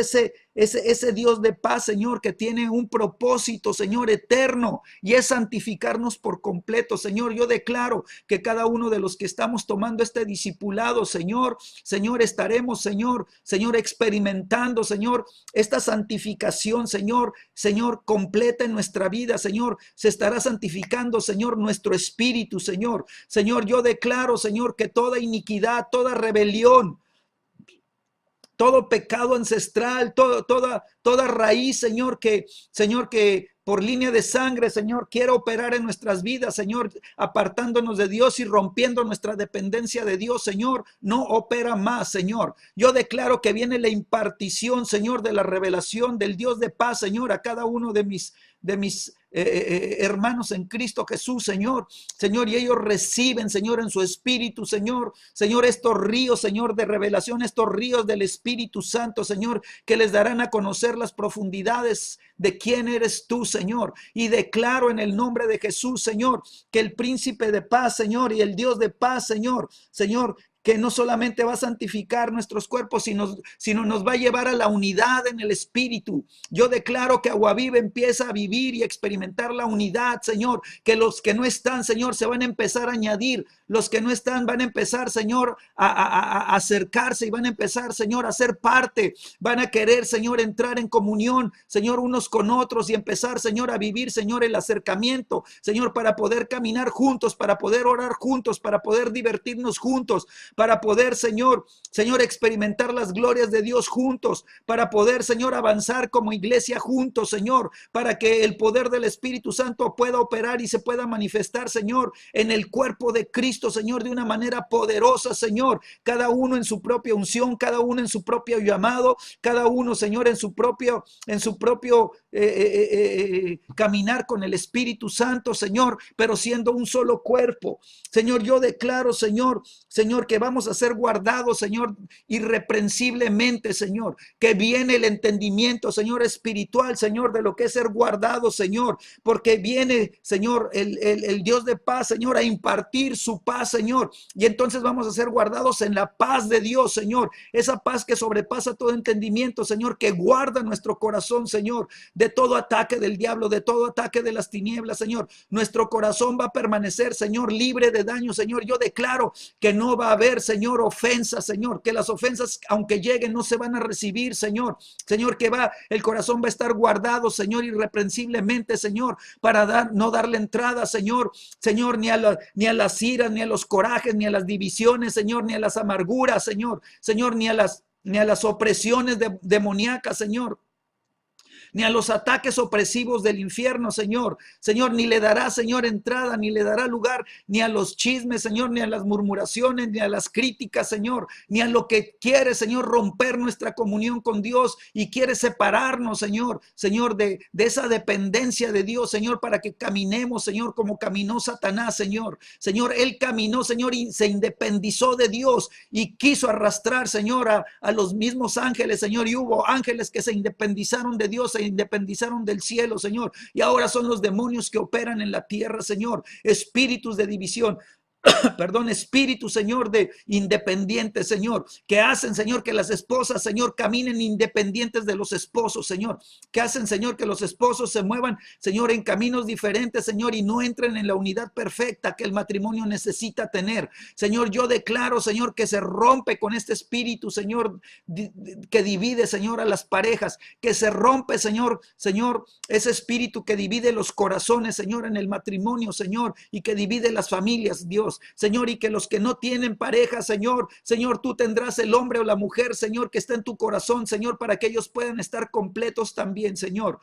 ese Dios de paz, Señor, que tiene un propósito, Señor, eterno, y es santificarnos por completo. Señor, yo declaro que cada uno de los que estamos tomando este discipulado, Señor, estaremos, Señor, experimentando, Señor, esta santificación, Señor, completa en nuestra vida, Señor. Se estará santificando, Señor, nuestro espíritu, Señor. Señor, yo declaro, Señor, que toda iniquidad, toda rebelión, todo pecado ancestral, toda raíz, Señor, que por línea de sangre, Señor, quiere operar en nuestras vidas, Señor, apartándonos de Dios y rompiendo nuestra dependencia de Dios, Señor, no opera más, Señor. Yo declaro que viene la impartición, Señor, de la revelación del Dios de paz, Señor, a cada uno de mis hermanos en Cristo Jesús, Señor, y ellos reciben, Señor, en su espíritu, Señor, estos ríos, Señor, de revelación, estos ríos del Espíritu Santo, Señor, que les darán a conocer las profundidades de quién eres tú, Señor. Y declaro en el nombre de Jesús, Señor, que el príncipe de paz, Señor, y el Dios de paz, Señor, que no solamente va a santificar nuestros cuerpos, sino nos va a llevar a la unidad en el espíritu. Yo declaro que Agua Viva empieza a vivir y a experimentar la unidad, Señor, que los que no están, Señor, se van a empezar a añadir, los que no están van a empezar, Señor, a acercarse y van a empezar, Señor, a ser parte, van a querer, Señor, entrar en comunión, Señor, unos con otros y empezar, Señor, a vivir, Señor, el acercamiento, Señor, para poder caminar juntos, para poder orar juntos, para poder divertirnos juntos, para poder, Señor, experimentar las glorias de Dios juntos, para poder, Señor, avanzar como iglesia juntos, Señor, para que el poder del Espíritu Santo pueda operar y se pueda manifestar, Señor, en el cuerpo de Cristo, Señor, de una manera poderosa, Señor, cada uno en su propia unción, cada uno en su propio llamado, cada uno, Señor, en su propio caminar con el Espíritu Santo, Señor, pero siendo un solo cuerpo. Señor, yo declaro, Señor, que vamos a ser guardados, Señor, irreprensiblemente, Señor, que viene el entendimiento, Señor, espiritual, Señor, de lo que es ser guardado, Señor, porque viene, Señor, el Dios de paz, Señor, a impartir su paz, Señor, y entonces vamos a ser guardados en la paz de Dios, Señor, esa paz que sobrepasa todo entendimiento, Señor, que guarda nuestro corazón, Señor, de todo ataque del diablo, de todo ataque de las tinieblas, Señor. Nuestro corazón va a permanecer, Señor, libre de daño, Señor. Yo declaro que no va a haber, Señor, ofensas, Señor, que las ofensas, aunque lleguen, no se van a recibir, Señor, que el corazón va a estar guardado, Señor, irreprensiblemente, Señor, para no darle entrada, Señor, ni a las iras, ni a los corajes, ni a las divisiones, Señor, ni a las amarguras, Señor, ni a las opresiones demoníacas, Señor, ni a los ataques opresivos del infierno, Señor, ni le dará, Señor, entrada, ni le dará lugar, ni a los chismes, Señor, ni a las murmuraciones, ni a las críticas, Señor, ni a lo que quiere, Señor, romper nuestra comunión con Dios y quiere separarnos, Señor, de esa dependencia de Dios, Señor, para que caminemos, Señor, como caminó Satanás, Señor, él caminó, Señor, y se independizó de Dios y quiso arrastrar, Señor, a los mismos ángeles, Señor, y hubo ángeles que se independizaron de Dios, se independizaron del cielo, Señor, y ahora son los demonios que operan en la tierra, Señor, espíritus de división. Perdón, espíritu, Señor, de independientes, Señor, que hacen, Señor, que las esposas, Señor, caminen independientes de los esposos, Señor, que hacen, Señor, que los esposos se muevan, Señor, en caminos diferentes, Señor, y no entren en la unidad perfecta que el matrimonio necesita tener. Señor, yo declaro, Señor, que se rompe con este espíritu, Señor, que divide, Señor, a las parejas, que se rompe, Señor, ese espíritu que divide los corazones, Señor, en el matrimonio, Señor, y que divide las familias, Dios. Señor, y que los que no tienen pareja, Señor, tú tendrás el hombre o la mujer, Señor, que está en tu corazón, Señor, para que ellos puedan estar completos también, Señor.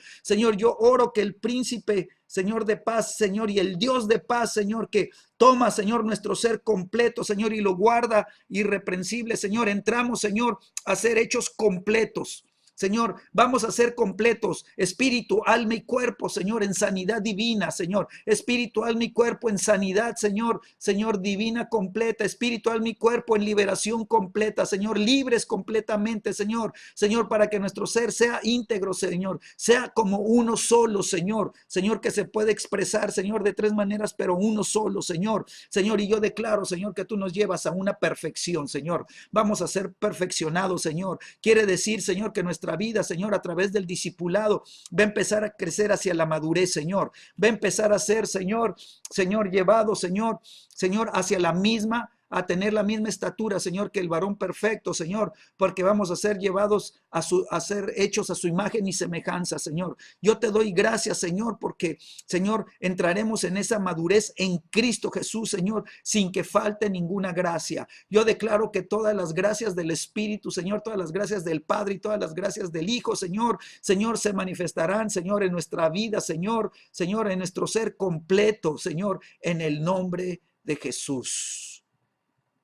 Yo oro que el príncipe, Señor, de paz, Señor, y el Dios de paz, Señor, que toma, Señor, nuestro ser completo, Señor, y lo guarda irreprensible, Señor, entramos, Señor, a ser hechos completos. Señor, vamos a ser completos, espíritu, alma y cuerpo, Señor, en sanidad divina, Señor, espíritu, alma y cuerpo en sanidad, Señor, divina completa, espíritu, alma y cuerpo en liberación completa, Señor, libres completamente, Señor, para que nuestro ser sea íntegro, Señor, sea como uno solo, Señor, que se puede expresar, Señor, de tres maneras, pero uno solo, Señor, y yo declaro, Señor, que tú nos llevas a una perfección, Señor, vamos a ser perfeccionados, Señor, quiere decir, Señor, que nuestra nuestra vida, Señor, a través del discipulado, va a empezar a crecer hacia la madurez, Señor. Va a empezar a ser, Señor, llevado, Señor, hacia la misma, a tener la misma estatura, Señor, que el varón perfecto, Señor, porque vamos a ser llevados a ser hechos a su imagen y semejanza, Señor. Yo te doy gracias, Señor, porque, Señor, entraremos en esa madurez en Cristo Jesús, Señor, sin que falte ninguna gracia. Yo declaro que todas las gracias del Espíritu, Señor, todas las gracias del Padre y todas las gracias del Hijo, Señor, se manifestarán, Señor, en nuestra vida, Señor, en nuestro ser completo, Señor, en el nombre de Jesús.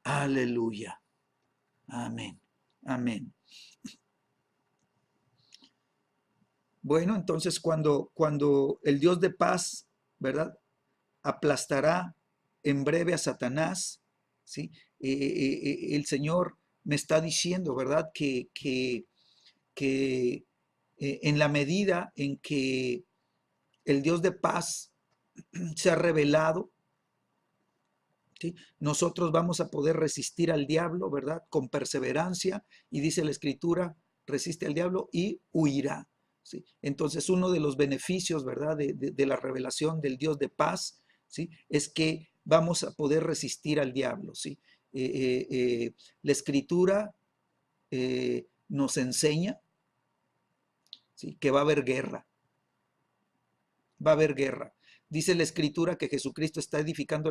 Aleluya. Amén. Amén. Bueno, entonces cuando el Dios de paz, ¿verdad? Aplastará en breve a Satanás, ¿sí? El Señor me está diciendo, ¿verdad? Que en la medida en que el Dios de paz se ha revelado, ¿sí? Nosotros vamos a poder resistir al diablo, ¿verdad? Con perseverancia, y dice la Escritura, resiste al diablo y huirá. ¿Sí? Entonces, uno de los beneficios, ¿verdad? De la revelación del Dios de paz, ¿sí? Es que vamos a poder resistir al diablo, ¿sí? La Escritura nos enseña, ¿sí? Que va a haber guerra. Va a haber guerra. Dice la Escritura que Jesucristo está edificando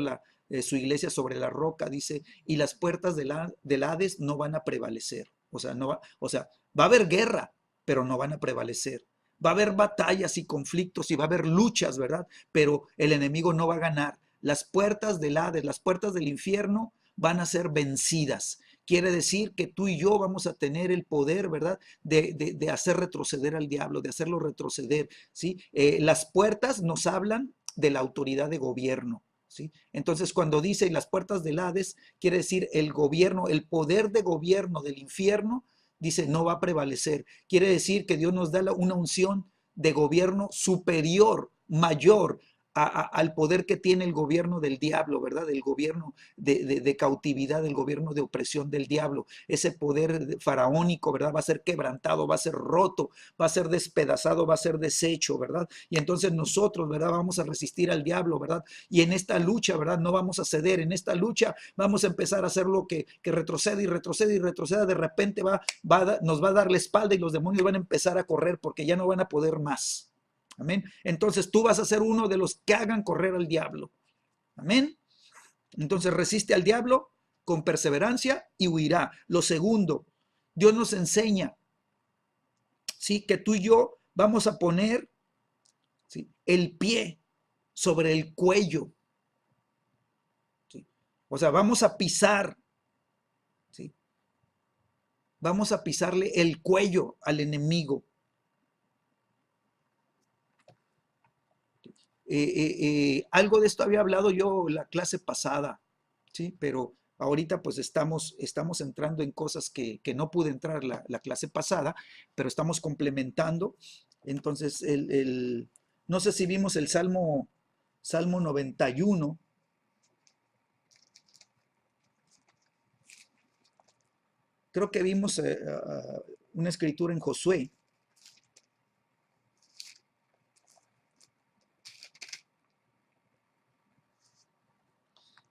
su iglesia sobre la roca, dice, y las puertas del Hades no van a prevalecer. O sea, va a haber guerra, pero no van a prevalecer. Va a haber batallas y conflictos y va a haber luchas, ¿verdad? Pero el enemigo no va a ganar. Las puertas del Hades, las puertas del infierno van a ser vencidas. Quiere decir que tú y yo vamos a tener el poder, ¿verdad? De hacer retroceder al diablo, de hacerlo retroceder, ¿sí? Las puertas nos hablan de la autoridad de gobierno, ¿sí? Entonces, cuando dice las puertas del Hades, quiere decir el gobierno, el poder de gobierno del infierno, dice, no va a prevalecer. Quiere decir que Dios nos da una unción de gobierno superior, mayor, al poder que tiene el gobierno del diablo, ¿verdad? El gobierno de cautividad, el gobierno de opresión del diablo. Ese poder faraónico, ¿verdad? Va a ser quebrantado, va a ser roto, va a ser despedazado, va a ser deshecho, ¿verdad? Y entonces nosotros, ¿verdad? Vamos a resistir al diablo, ¿verdad? Y en esta lucha, ¿verdad? No vamos a ceder. En esta lucha vamos a empezar a hacer lo que retrocede y retrocede y retroceda. De repente nos va a dar la espalda y los demonios van a empezar a correr porque ya no van a poder más. Amén. Entonces tú vas a ser uno de los que hagan correr al diablo. Amén. Entonces resiste al diablo con perseverancia y huirá. Lo segundo, Dios nos enseña, ¿sí? Que tú y yo vamos a poner, ¿sí? El pie sobre el cuello. ¿Sí? O sea, vamos a pisar, ¿sí? Vamos a pisarle el cuello al enemigo. Algo de esto había hablado yo la clase pasada, ¿sí? Pero ahorita pues estamos entrando en cosas que no pude entrar la clase pasada, pero estamos complementando. Entonces, no sé si vimos el Salmo 91. Creo que vimos una escritura en Josué.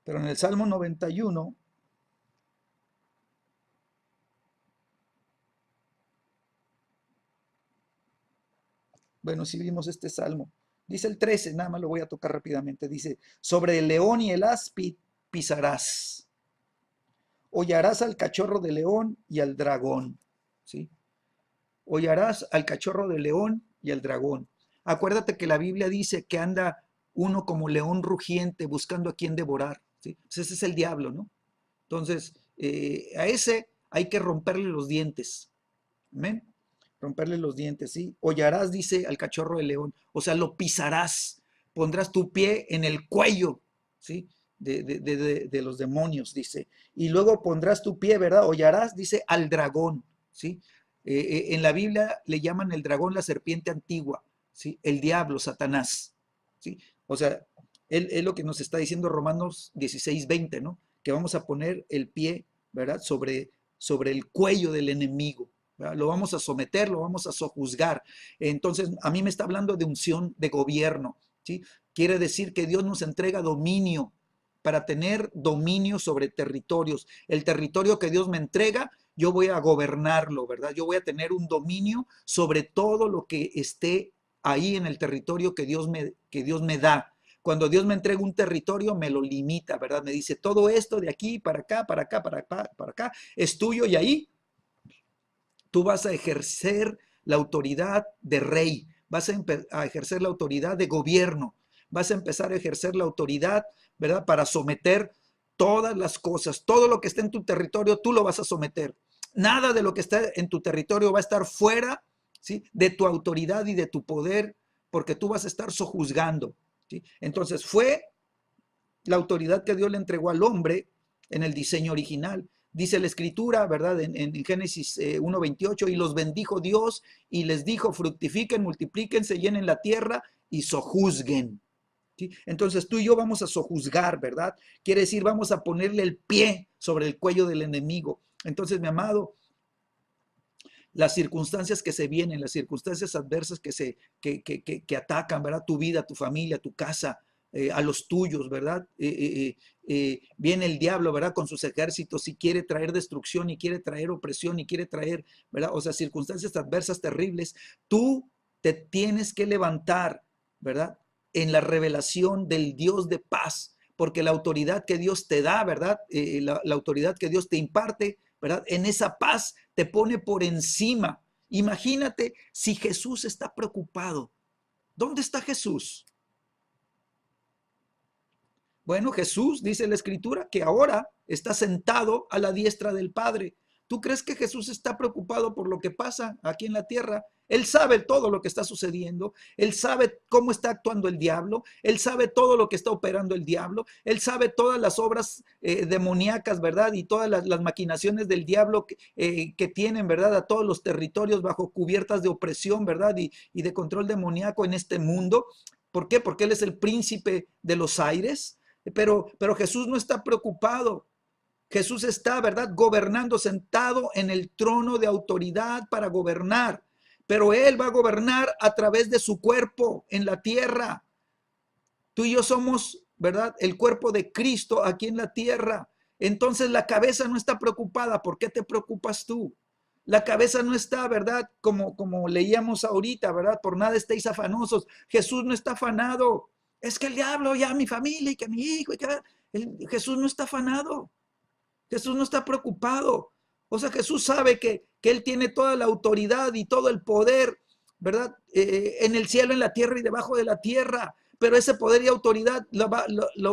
Pero en el Salmo 91, bueno, si vimos este salmo, dice el 13, nada más lo voy a tocar rápidamente, dice, sobre el león y el áspid pisarás, hollarás al cachorro de león y al dragón, ¿sí? Hollarás al cachorro de león y al dragón. Acuérdate que la Biblia dice que anda uno como león rugiente buscando a quien devorar, ¿sí? Pues ese es el diablo, ¿no? Entonces, a ese hay que romperle los dientes. Amén. Romperle los dientes, ¿sí? Hollarás, dice, al cachorro de león. O sea, lo pisarás. Pondrás tu pie en el cuello, ¿sí? De los demonios, dice. Y luego pondrás tu pie, ¿verdad? Hollarás, dice, al dragón, ¿sí? En la Biblia le llaman el dragón la serpiente antigua, ¿sí? El diablo, Satanás, ¿sí? O sea, es lo que nos está diciendo Romanos 16:20, ¿no? Que vamos a poner el pie, ¿verdad? Sobre el cuello del enemigo, ¿verdad? Lo vamos a someter, lo vamos a sojuzgar. Entonces, a mí me está hablando de unción de gobierno, ¿sí? Quiere decir que Dios nos entrega dominio para tener dominio sobre territorios. El territorio que Dios me entrega, yo voy a gobernarlo, ¿verdad? Yo voy a tener un dominio sobre todo lo que esté ahí en el territorio que Dios me da. Cuando Dios me entrega un territorio, me lo limita, ¿verdad? Me dice, todo esto de aquí para acá, para acá, para acá, para acá, es tuyo y ahí tú vas a ejercer la autoridad de rey, vas a ejercer la autoridad de gobierno, vas a empezar a ejercer la autoridad, ¿verdad? Para someter todas las cosas, todo lo que esté en tu territorio, tú lo vas a someter. Nada de lo que está en tu territorio va a estar fuera, ¿sí? De tu autoridad y de tu poder, porque tú vas a estar sojuzgando, ¿sí? Entonces fue la autoridad que Dios le entregó al hombre en el diseño original. Dice la escritura, ¿verdad? En Génesis 1:28, y los bendijo Dios y les dijo, fructifiquen, multiplíquense, llenen la tierra y sojuzguen. ¿Sí? Entonces tú y yo vamos a sojuzgar, ¿verdad? Quiere decir, vamos a ponerle el pie sobre el cuello del enemigo. Entonces, mi amado, las circunstancias que se vienen, las circunstancias adversas que atacan, ¿verdad? Tu vida, tu familia, tu casa, a los tuyos, ¿verdad? Viene el diablo, ¿verdad? Con sus ejércitos y quiere traer destrucción y quiere traer opresión y quiere traer, ¿verdad? O sea, circunstancias adversas terribles. Tú te tienes que levantar, ¿verdad? En la revelación del Dios de paz, porque la autoridad que Dios te da, ¿verdad? La autoridad que Dios te imparte, ¿verdad? En esa paz te pone por encima. Imagínate si Jesús está preocupado. ¿Dónde está Jesús? Bueno, Jesús, dice la Escritura, que ahora está sentado a la diestra del Padre. ¿Tú crees que Jesús está preocupado por lo que pasa aquí en la tierra? Él sabe todo lo que está sucediendo, él sabe cómo está actuando el diablo, él sabe todo lo que está operando el diablo, él sabe todas las obras demoníacas, ¿verdad? Y todas las maquinaciones del diablo que tienen, ¿verdad? A todos los territorios bajo cubiertas de opresión, ¿verdad? Y de control demoníaco en este mundo. ¿Por qué? Porque él es el príncipe de los aires. Pero Jesús no está preocupado. Jesús está, ¿verdad? Gobernando, sentado en el trono de autoridad para gobernar. Pero Él va a gobernar a través de su cuerpo en la tierra. Tú y yo somos, ¿verdad? El cuerpo de Cristo aquí en la tierra. Entonces la cabeza no está preocupada. ¿Por qué te preocupas tú? La cabeza no está, ¿verdad? Como leíamos ahorita, ¿verdad? Por nada estéis afanosos. Jesús no está afanado. Es que el diablo, ya mi familia y que mi hijo, Jesús no está afanado. Jesús no está preocupado. O sea, Jesús sabe que Él tiene toda la autoridad y todo el poder, ¿verdad? En el cielo, en la tierra y debajo de la tierra. Pero ese poder y autoridad lo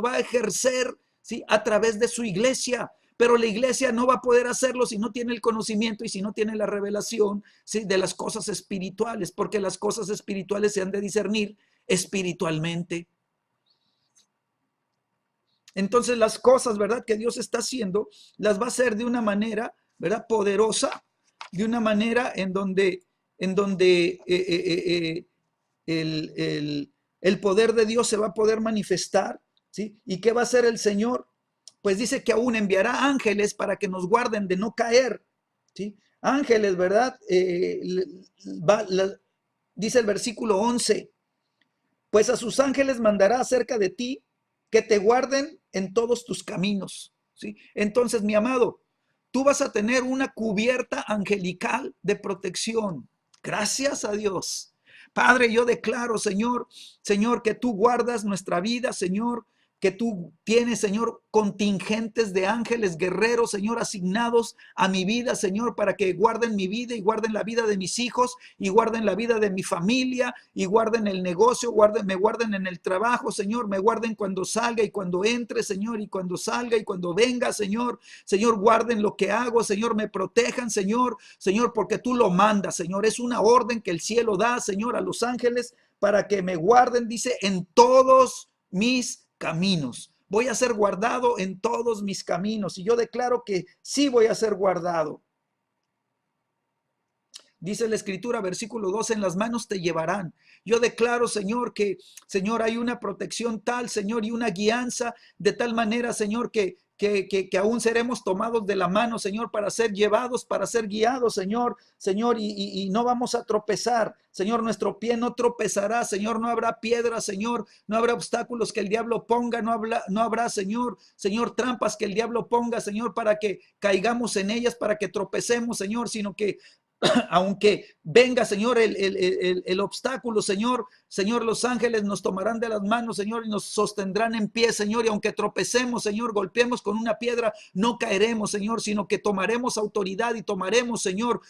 va a ejercer, ¿sí? A través de su iglesia. Pero la iglesia no va a poder hacerlo si no tiene el conocimiento y si no tiene la revelación, ¿sí? De las cosas espirituales, porque las cosas espirituales se han de discernir espiritualmente. Entonces las cosas, ¿verdad? Que Dios está haciendo, las va a hacer de una manera, ¿verdad? Poderosa, de una manera en donde el poder de Dios se va a poder manifestar, ¿sí? ¿Y qué va a hacer el Señor? Pues dice que aún enviará ángeles para que nos guarden de no caer, ¿sí? Ángeles, ¿verdad? Dice el versículo 11, pues a sus ángeles mandará acerca de ti que te guarden en todos tus caminos, ¿sí? Entonces, mi amado, tú vas a tener una cubierta angelical de protección. Gracias a Dios. Padre, yo declaro, Señor, que tú guardas nuestra vida, Señor, que tú tienes, Señor, contingentes de ángeles guerreros, Señor, asignados a mi vida, Señor, para que guarden mi vida y guarden la vida de mis hijos y guarden la vida de mi familia y guarden el negocio, me guarden en el trabajo, Señor, me guarden cuando salga y cuando entre, Señor, y cuando salga y cuando venga, Señor, guarden lo que hago, Señor, me protejan, Señor, porque tú lo mandas, Señor, es una orden que el cielo da, Señor, a los ángeles para que me guarden, dice, en todos mis caminos. Voy a ser guardado en todos mis caminos y yo declaro que sí voy a ser guardado. Dice la escritura, versículo 2, en las manos te llevarán. Yo declaro, Señor, que, Señor, hay una protección tal, Señor, y una guianza de tal manera, Señor, que que aún seremos tomados de la mano, Señor, para ser llevados, para ser guiados, Señor, Señor, y no vamos a tropezar, Señor, nuestro pie no tropezará, Señor, no habrá piedras, Señor, no habrá obstáculos que el diablo ponga, no habrá, Señor, Señor, trampas que el diablo ponga, Señor, para que caigamos en ellas, para que tropecemos, Señor, sino que aunque venga, Señor, el obstáculo, Señor, Señor, los ángeles nos tomarán de las manos, Señor, y nos sostendrán en pie, Señor, y aunque tropecemos, Señor, golpeemos con una piedra, no caeremos, Señor, sino que tomaremos autoridad y tomaremos, Señor,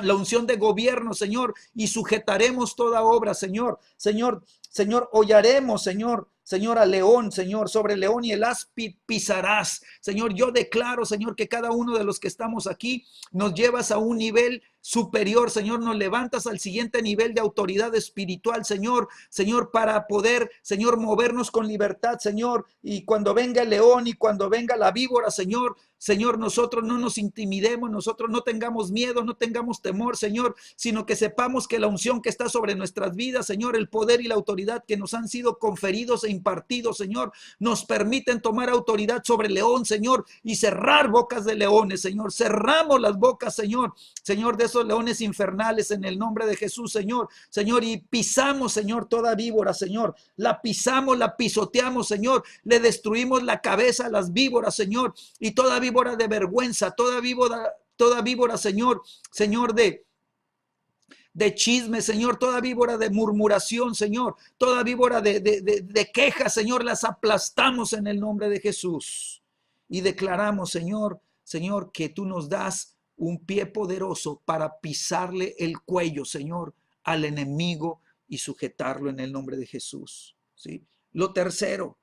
la unción de gobierno, Señor, y sujetaremos toda obra, Señor, Señor, Señor, hollaremos, Señor, Señor, al león, Señor, sobre el león y el áspid pisarás. Señor, yo declaro, Señor, que cada uno de los que estamos aquí nos llevas a un nivel superior, Señor, nos levantas al siguiente nivel de autoridad espiritual, Señor, Señor, para poder, Señor, movernos con libertad, Señor, y cuando venga el león y cuando venga la víbora, Señor, Señor, nosotros no nos intimidemos, nosotros no tengamos miedo, no tengamos temor, Señor, sino que sepamos que la unción que está sobre nuestras vidas, Señor, el poder y la autoridad que nos han sido conferidos e impartidos, Señor, nos permiten tomar autoridad sobre el león, Señor, y cerrar bocas de leones, Señor, cerramos las bocas, Señor, Señor, de esos leones infernales en el nombre de Jesús, Señor, Señor, y pisamos, Señor, toda víbora, Señor, la pisamos, la pisoteamos, Señor, le destruimos la cabeza a las víboras, Señor, y toda víbora de vergüenza, toda víbora, Señor, Señor, de chisme, Señor, toda víbora de murmuración, Señor, toda víbora de quejas, Señor, las aplastamos en el nombre de Jesús. Y declaramos, Señor, Señor, que tú nos das un pie poderoso para pisarle el cuello, Señor, al enemigo y sujetarlo en el nombre de Jesús. ¿Sí? Lo tercero,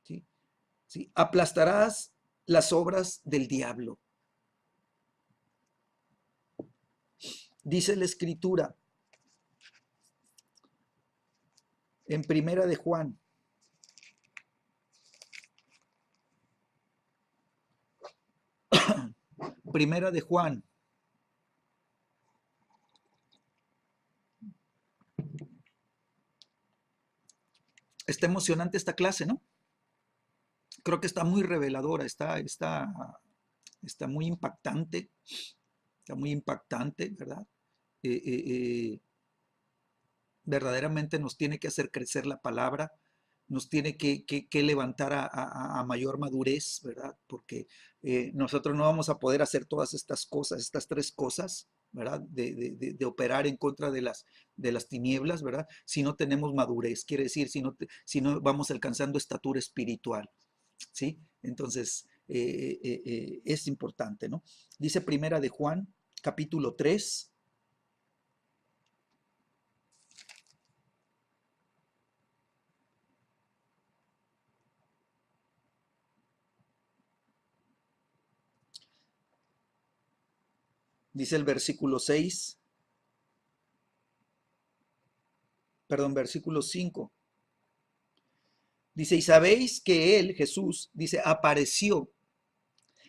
¿sí? ¿Sí? Aplastarás las obras del diablo. Dice la Escritura en Primera de Juan. Primera de Juan. Está emocionante esta clase, ¿no? Creo que está muy reveladora, está muy impactante, ¿verdad? Verdaderamente nos tiene que hacer crecer la palabra, nos tiene que levantar a mayor madurez, ¿verdad? Porque nosotros no vamos a poder hacer todas estas cosas, estas tres cosas, ¿verdad? De operar en contra de las tinieblas, ¿verdad? Si no tenemos madurez, quiere decir, si no vamos alcanzando estatura espiritual, ¿sí? Entonces, es importante, ¿no? Dice Primera de Juan, capítulo 3. Dice el versículo 6, perdón, versículo 5. Dice, y sabéis que Él, Jesús, dice, apareció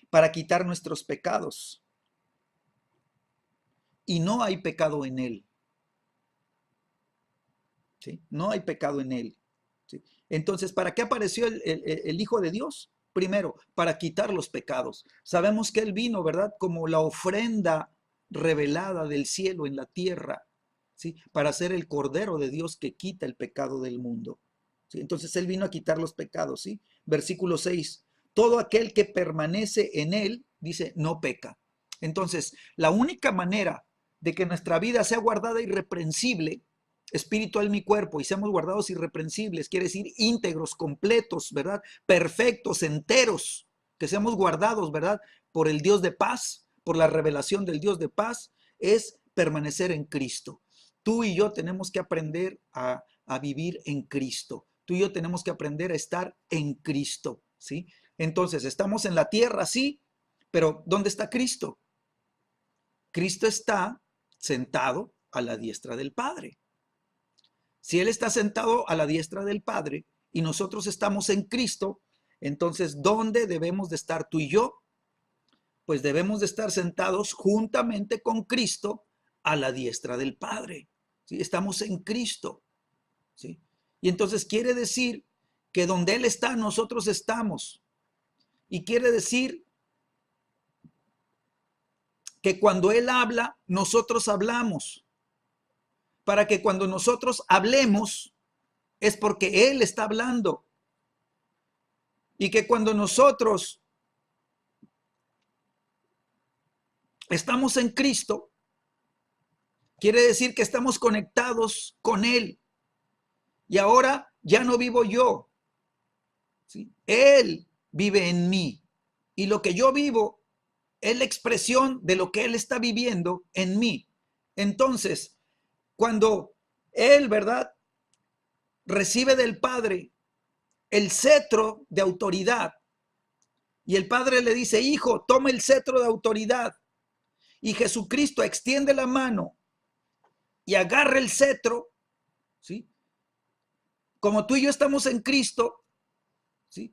para quitar nuestros pecados. Y no hay pecado en Él. ¿Sí? No hay pecado en Él. ¿Sí? Entonces, ¿para qué apareció el Hijo de Dios? Primero, para quitar los pecados. Sabemos que Él vino, ¿verdad? Como la ofrenda revelada del cielo en la tierra, ¿sí? Para ser el Cordero de Dios que quita el pecado del mundo. ¿Sí? Entonces Él vino a quitar los pecados, ¿sí? Versículo 6, todo aquel que permanece en Él, dice, no peca. Entonces, la única manera de que nuestra vida sea guardada irreprensible, espíritu, alma y cuerpo, y seamos guardados irreprensibles, quiere decir íntegros, completos, ¿verdad? Perfectos, enteros, que seamos guardados, ¿verdad? Por el Dios de paz, por la revelación del Dios de paz, es permanecer en Cristo. Tú y yo tenemos que aprender a vivir en Cristo. Tú y yo tenemos que aprender a estar en Cristo, ¿sí? Entonces, estamos en la tierra, sí, pero ¿dónde está Cristo? Cristo está sentado a la diestra del Padre. Si Él está sentado a la diestra del Padre y nosotros estamos en Cristo, entonces, ¿dónde debemos de estar tú y yo? Pues debemos de estar sentados juntamente con Cristo a la diestra del Padre. ¿Sí? Estamos en Cristo. ¿Sí? Y entonces quiere decir que donde Él está, nosotros estamos. Y quiere decir que cuando Él habla, nosotros hablamos. Para que cuando nosotros hablemos, es porque Él está hablando. Y que cuando nosotros estamos en Cristo, quiere decir que estamos conectados con Él. Y ahora ya no vivo yo, ¿sí? Él vive en mí. Y lo que yo vivo es la expresión de lo que Él está viviendo en mí. Entonces, cuando Él, ¿verdad?, recibe del Padre el cetro de autoridad, y el Padre le dice: hijo, toma el cetro de autoridad, y Jesucristo extiende la mano y agarra el cetro, ¿sí? Como tú y yo estamos en Cristo, ¿sí?,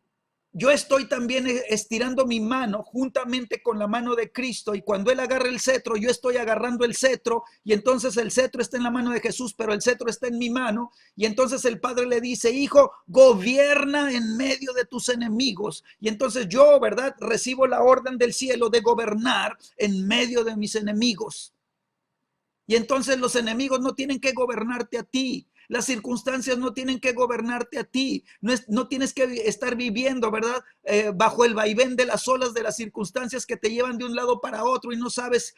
yo estoy también estirando mi mano juntamente con la mano de Cristo, y cuando Él agarra el cetro, yo estoy agarrando el cetro, y entonces el cetro está en la mano de Jesús, pero el cetro está en mi mano, y entonces el Padre le dice: hijo, gobierna en medio de tus enemigos. Y entonces yo, ¿verdad?, recibo la orden del cielo de gobernar en medio de mis enemigos. Y entonces los enemigos no tienen que gobernarte a ti. Las circunstancias no tienen que gobernarte a ti. No tienes que estar viviendo, ¿verdad?, bajo el vaivén de las olas de las circunstancias que te llevan de un lado para otro y no sabes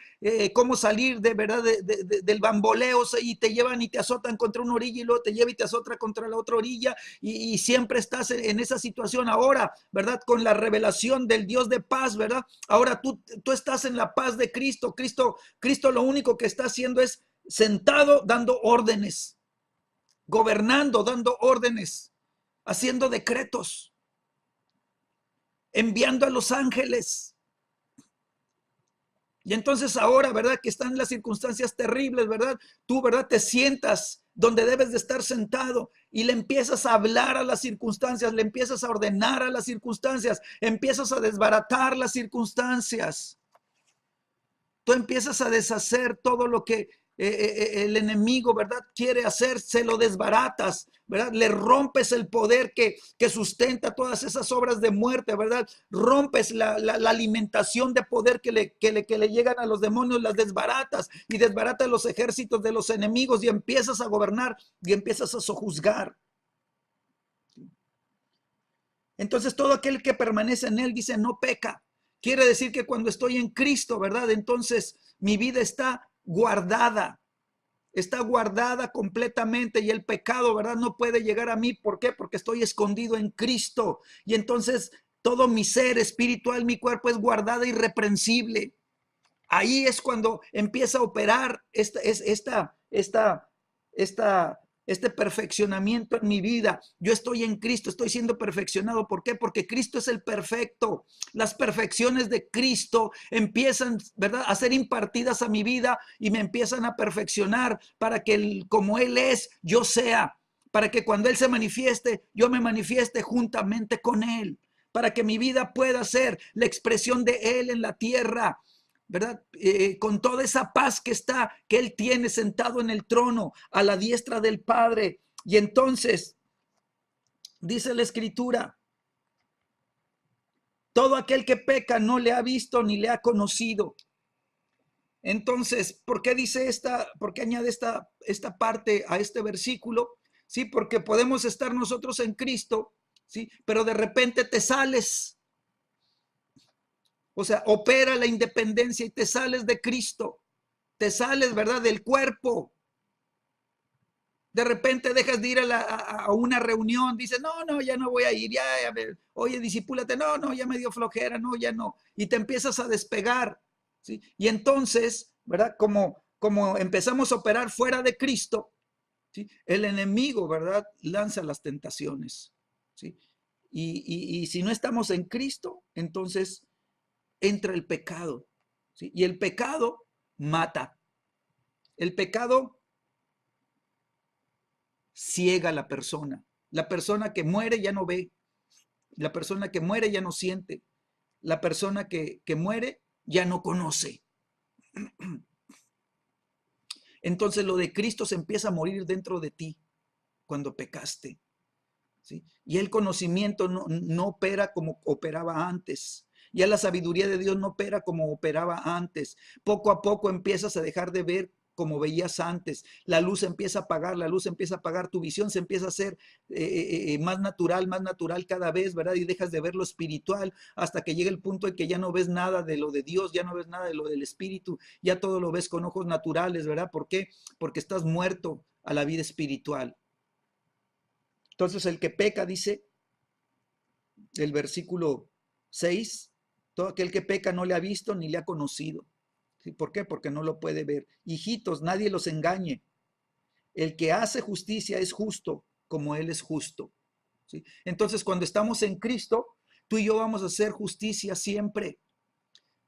cómo salir de verdad del bamboleo, y te llevan y te azotan contra una orilla y luego te lleva y te azota contra la otra orilla, y siempre estás en esa situación. Ahora, ¿verdad?, con la revelación del Dios de paz, ¿verdad?, ahora tú estás en la paz de Cristo. Cristo lo único que está haciendo es sentado dando órdenes, gobernando, dando órdenes, haciendo decretos, enviando a los ángeles. Y entonces ahora, ¿verdad?, que están las circunstancias terribles, ¿verdad?, tú, ¿verdad?, te sientas donde debes de estar sentado y le empiezas a hablar a las circunstancias, le empiezas a ordenar a las circunstancias, empiezas a desbaratar las circunstancias. Tú empiezas a deshacer todo lo que el enemigo, ¿verdad?, quiere hacer, se lo desbaratas, ¿verdad? Le rompes el poder que sustenta todas esas obras de muerte, ¿verdad? Rompes la alimentación de poder que le llegan a los demonios, las desbaratas y desbaratas los ejércitos de los enemigos y empiezas a gobernar y empiezas a sojuzgar. Entonces todo aquel que permanece en Él, dice, no peca. Quiere decir que cuando estoy en Cristo, ¿verdad?, entonces mi vida está guardada completamente, y el pecado, ¿verdad?, no puede llegar a mí. ¿Por qué? Porque estoy escondido en Cristo, y entonces todo mi ser espiritual, mi cuerpo es guardada irreprensible. Ahí es cuando empieza a operar este perfeccionamiento en mi vida. Yo estoy en Cristo, estoy siendo perfeccionado. ¿Por qué? Porque Cristo es el perfecto. Las perfecciones de Cristo empiezan, ¿verdad?, a ser impartidas a mi vida y me empiezan a perfeccionar para que como Él es, yo sea. Para que cuando Él se manifieste, yo me manifieste juntamente con Él. Para que mi vida pueda ser la expresión de Él en la tierra, ¿verdad? Con toda esa paz que Él tiene sentado en el trono a la diestra del Padre. Y entonces, dice la Escritura, todo aquel que peca no le ha visto ni le ha conocido. Entonces, ¿por qué dice por qué añade esta parte a este versículo? Sí, porque podemos estar nosotros en Cristo, sí, pero de repente te sales. O sea, opera la independencia y te sales de Cristo, te sales, ¿verdad?, del cuerpo. De repente dejas de ir a una reunión, dices, no, ya no voy a ir, a ver, oye, discípulate, no, ya me dio flojera, no, ya no. Y te empiezas a despegar, ¿sí? Y entonces, ¿verdad?, como empezamos a operar fuera de Cristo, ¿sí?, el enemigo, ¿verdad?, lanza las tentaciones, ¿sí? Y si no estamos en Cristo, entonces entra el pecado, ¿sí? Y el pecado mata. El pecado ciega a la persona. La persona que muere ya no ve. La persona que muere ya no siente. La persona que muere ya no conoce. Entonces lo de Cristo se empieza a morir dentro de ti cuando pecaste. ¿sí? Y el conocimiento no opera como operaba antes. Ya la sabiduría de Dios no opera como operaba antes. Poco a poco empiezas a dejar de ver como veías antes. La luz empieza a apagar, la luz empieza a apagar, tu visión se empieza a hacer más natural cada vez, ¿verdad? Y dejas de ver lo espiritual hasta que llega el punto en que ya no ves nada de lo de Dios, ya no ves nada de lo del espíritu, ya todo lo ves con ojos naturales, ¿verdad? ¿Por qué? Porque estás muerto a la vida espiritual. Entonces el que peca, dice el versículo 6, todo aquel que peca no le ha visto ni le ha conocido. ¿Sí? ¿Por qué? Porque no lo puede ver. Hijitos, nadie los engañe. El que hace justicia es justo como Él es justo. ¿Sí? Entonces, cuando estamos en Cristo, tú y yo vamos a hacer justicia siempre.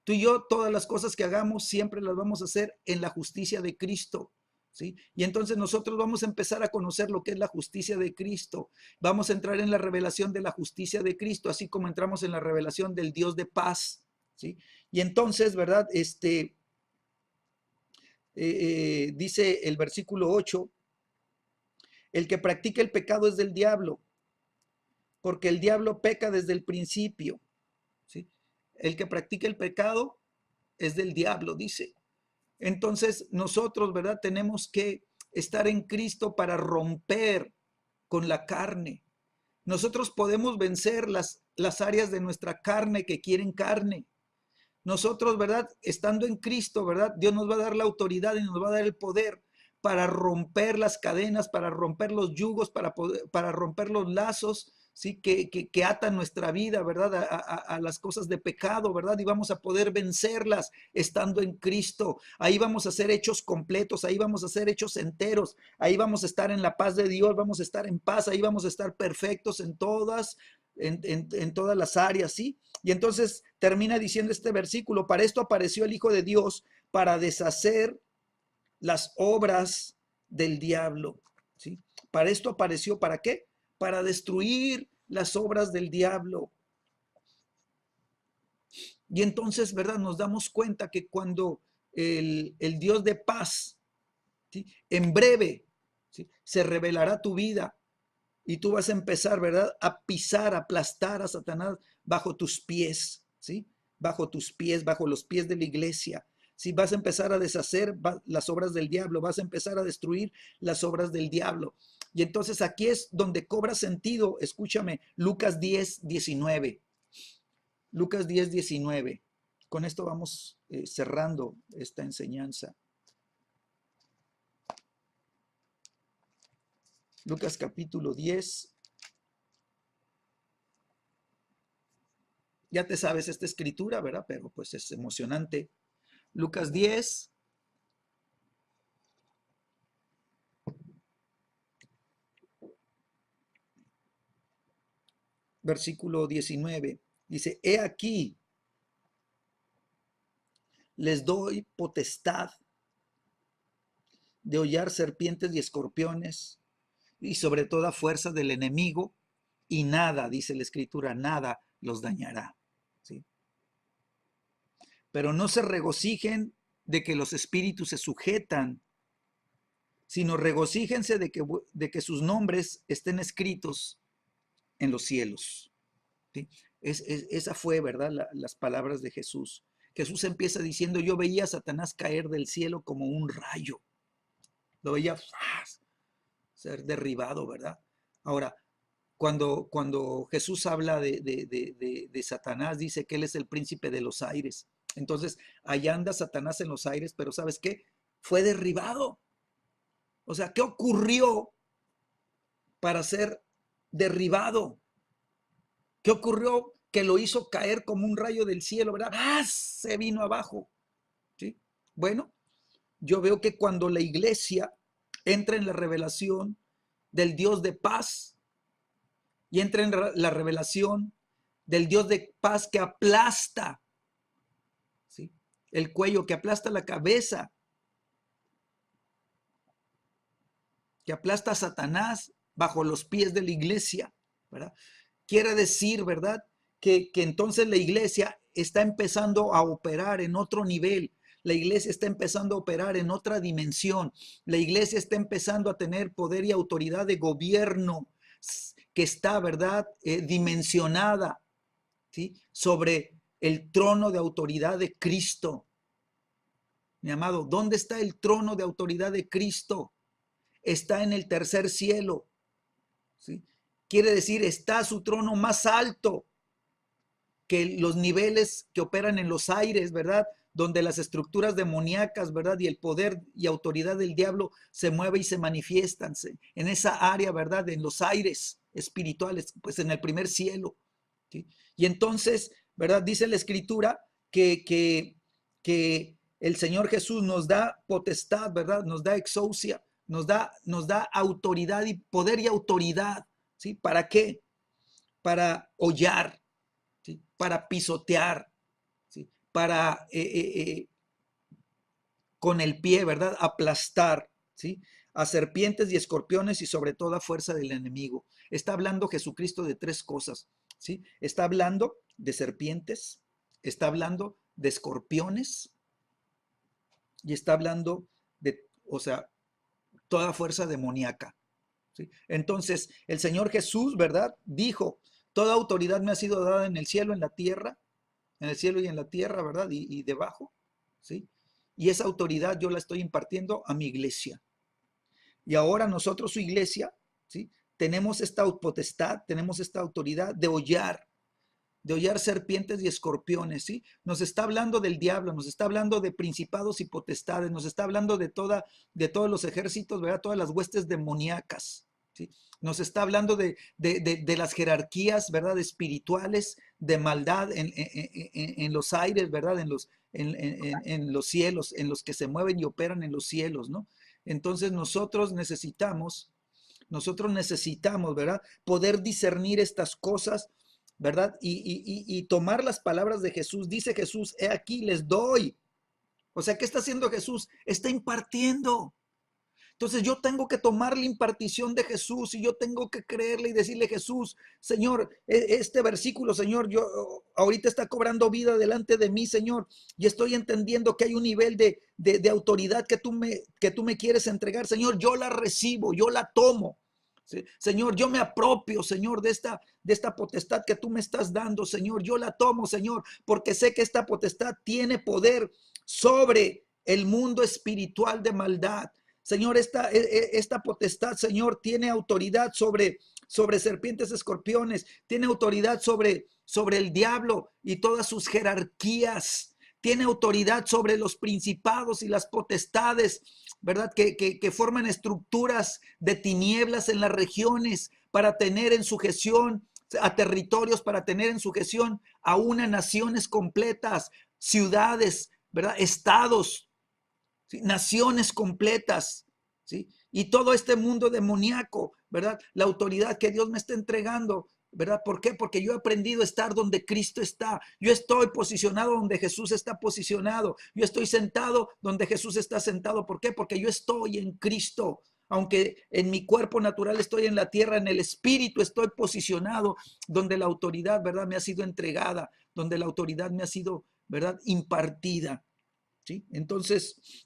Tú y yo, todas las cosas que hagamos, siempre las vamos a hacer en la justicia de Cristo. ¿Sí? Y entonces nosotros vamos a empezar a conocer lo que es la justicia de Cristo. Vamos a entrar en la revelación de la justicia de Cristo, así como entramos en la revelación del Dios de paz. ¿Sí? Y entonces, ¿verdad? Dice el versículo 8, el que practica el pecado es del diablo, porque el diablo peca desde el principio. ¿Sí? El que practica el pecado es del diablo, dice. Entonces nosotros, ¿verdad? Tenemos que estar en Cristo para romper con la carne. Nosotros podemos vencer las áreas de nuestra carne que quieren carne. Nosotros, ¿verdad? Estando en Cristo, ¿verdad? Dios nos va a dar la autoridad y nos va a dar el poder para romper las cadenas, para romper los yugos, para romper los lazos, ¿sí? Que atan nuestra vida, ¿verdad? A las cosas de pecado, ¿verdad? Y vamos a poder vencerlas estando en Cristo. Ahí vamos a ser hechos completos, ahí vamos a ser hechos enteros, ahí vamos a estar en la paz de Dios, vamos a estar en paz, ahí vamos a estar perfectos en todas las áreas, ¿sí? Y entonces termina diciendo este versículo, para esto apareció el Hijo de Dios, para deshacer las obras del diablo, ¿sí? Para esto apareció, ¿para qué? Para destruir las obras del diablo. Y entonces, ¿verdad? Nos damos cuenta que cuando el Dios de paz, ¿sí? En breve, ¿sí? Se revelará tu vida, y tú vas a empezar, ¿verdad? A pisar, a aplastar a Satanás bajo tus pies, ¿sí? Bajo tus pies, bajo los pies de la iglesia. ¿Sí? Vas a empezar a deshacer las obras del diablo, vas a empezar a destruir las obras del diablo. Y entonces aquí es donde cobra sentido, escúchame, Lucas 10, 19. Lucas 10, 19. Con esto vamos cerrando esta enseñanza. Lucas capítulo 10. Ya te sabes esta escritura, ¿verdad? Pero pues es emocionante. Lucas 10. Versículo 19. Dice, he aquí, les doy potestad de hollar serpientes y escorpiones y sobre toda fuerza del enemigo, y nada, dice la escritura, nada los dañará. ¿Sí? Pero no se regocijen de que los espíritus se sujetan, sino regocíjense de que sus nombres estén escritos en los cielos. ¿Sí? Esa fue, ¿verdad? Las palabras de Jesús. Jesús empieza diciendo, yo veía a Satanás caer del cielo como un rayo. Lo veía ser derribado, ¿verdad? Ahora, cuando Jesús habla de Satanás, dice que él es el príncipe de los aires. Entonces, allá anda Satanás en los aires, pero ¿sabes qué? Fue derribado. O sea, ¿qué ocurrió para ser derribado? ¿Qué ocurrió que lo hizo caer como un rayo del cielo, verdad? ¡Ah! Se vino abajo. ¿Sí? Bueno, yo veo que cuando la iglesia entra en la revelación del Dios de paz y entra en la revelación del Dios de paz que aplasta, ¿sí? El cuello, que aplasta la cabeza, que aplasta a Satanás bajo los pies de la iglesia, ¿verdad? Quiere decir, ¿verdad? Que entonces la iglesia está empezando a operar en otro nivel. La iglesia está empezando a operar en otra dimensión. La iglesia está empezando a tener poder y autoridad de gobierno. que está, ¿verdad? Dimensionada, ¿sí? Sobre el trono de autoridad de Cristo. Mi amado, ¿dónde está el trono de autoridad de Cristo? Está en el tercer cielo, ¿sí? Quiere decir, está su trono más alto que los niveles que operan en los aires, ¿verdad? Donde las estructuras demoníacas, ¿verdad? Y el poder y autoridad del diablo se mueve y se manifiestan en esa área, ¿verdad? En los aires espirituales, pues en el primer cielo, ¿sí? Y entonces, ¿verdad? Dice la escritura que el Señor Jesús nos da potestad, ¿verdad? Nos da exousia, nos da autoridad y poder y autoridad, ¿sí? ¿Para qué? Para hollar, ¿sí? Para pisotear, ¿sí? Para con el pie, ¿verdad? Aplastar, ¿sí? A serpientes y escorpiones y sobre toda fuerza del enemigo. Está hablando Jesucristo de tres cosas, ¿sí? Está hablando de serpientes, está hablando de escorpiones y está hablando de, o sea, toda fuerza demoníaca, ¿sí? Entonces, el Señor Jesús, ¿verdad? Dijo, toda autoridad me ha sido dada en el cielo, en la tierra, en el cielo y en la tierra, ¿verdad? Y debajo, ¿sí? Y esa autoridad yo la estoy impartiendo a mi iglesia. Y ahora nosotros, su iglesia, ¿sí? Tenemos esta potestad, tenemos esta autoridad de hollar serpientes y escorpiones, ¿sí? Nos está hablando del diablo, nos está hablando de principados y potestades, nos está hablando de todos los ejércitos, ¿verdad? Todas las huestes demoníacas, ¿sí? Nos está hablando de las jerarquías, ¿verdad? Espirituales, de maldad en los aires, ¿verdad? En los cielos, en los que se mueven y operan en los cielos, ¿no? Entonces nosotros necesitamos, ¿verdad? Poder discernir estas cosas, ¿verdad? Y tomar las palabras de Jesús. Dice Jesús, he aquí, les doy. O sea, ¿qué está haciendo Jesús? Está impartiendo. Entonces yo tengo que tomar la impartición de Jesús y yo tengo que creerle y decirle, Jesús, Señor, este versículo, Señor, yo ahorita está cobrando vida delante de mí, Señor, y estoy entendiendo que hay un nivel de autoridad que tú me quieres entregar, Señor, yo la recibo, yo la tomo. ¿Sí? Señor, yo me apropio, Señor, de esta potestad que tú me estás dando, Señor, yo la tomo, Señor, porque sé que esta potestad tiene poder sobre el mundo espiritual de maldad. Señor, esta potestad, Señor, tiene autoridad sobre serpientes, escorpiones, tiene autoridad sobre el diablo y todas sus jerarquías, tiene autoridad sobre los principados y las potestades, ¿verdad? Que forman estructuras de tinieblas en las regiones para tener en sujeción a territorios, para tener en sujeción a una naciones completas, ciudades, ¿verdad? Estados, ¿sí? Naciones completas, ¿sí? Y todo este mundo demoníaco, ¿verdad? La autoridad que Dios me está entregando, ¿verdad? ¿Por qué? Porque yo he aprendido a estar donde Cristo está. Yo estoy posicionado donde Jesús está posicionado. Yo estoy sentado donde Jesús está sentado. ¿Por qué? Porque yo estoy en Cristo. Aunque en mi cuerpo natural estoy en la tierra, en el espíritu estoy posicionado donde la autoridad, ¿verdad? Me ha sido entregada, donde la autoridad me ha sido, ¿verdad? Impartida, ¿sí? Entonces,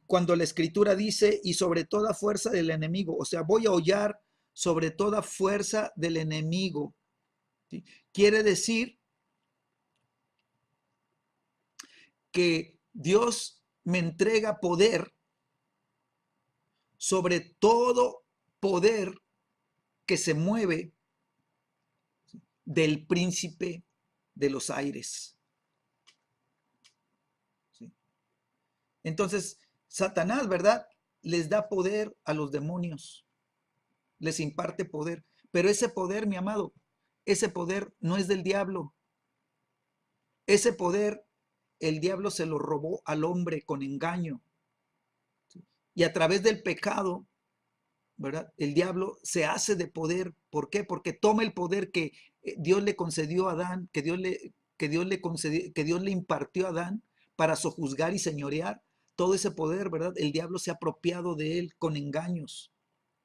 cuando la escritura dice, y sobre toda fuerza del enemigo, o sea, voy a hollar sobre toda fuerza del enemigo, ¿sí? Quiere decir que Dios me entrega poder sobre todo poder que se mueve del príncipe de los aires. ¿Sí? Entonces, Satanás, ¿verdad? Les da poder a los demonios, les imparte poder, pero ese poder, mi amado, ese poder no es del diablo. Ese poder el diablo se lo robó al hombre con engaño. ¿Sí? Y a través del pecado, ¿verdad? El diablo se hace de poder. ¿Por qué? Porque toma el poder que Dios le concedió a Adán, que Dios le impartió a Adán para sojuzgar y señorear. Todo ese poder, ¿verdad? El diablo se ha apropiado de él con engaños,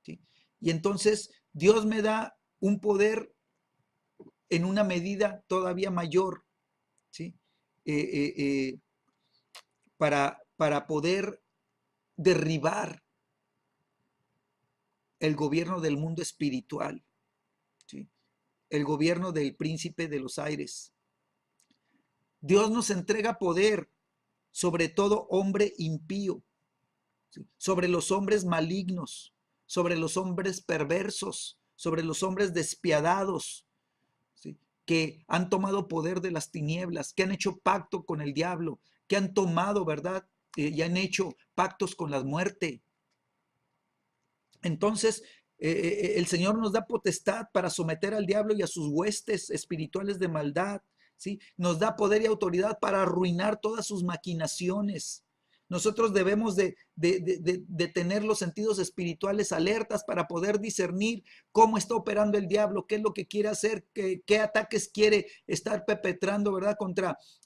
¿sí? Y entonces Dios me da un poder en una medida todavía mayor, ¿sí? Eh, eh, eh, para poder derribar, el gobierno del mundo espiritual, ¿sí? El gobierno del príncipe de los aires. Dios nos entrega poder sobre todo hombre impío, ¿sí? Sobre los hombres malignos, sobre los hombres perversos, sobre los hombres despiadados, ¿sí? Que han tomado poder de las tinieblas, que han hecho pacto con el diablo, que han tomado, ¿verdad? Y han hecho pactos con la muerte. Entonces, el Señor nos da potestad para someter al diablo y a sus huestes espirituales de maldad, ¿sí? Nos da poder y autoridad para arruinar todas sus maquinaciones. Nosotros debemos de tener los sentidos espirituales alertas para poder discernir cómo está operando el diablo, qué es lo que quiere hacer, qué ataques quiere estar perpetrando, ¿verdad?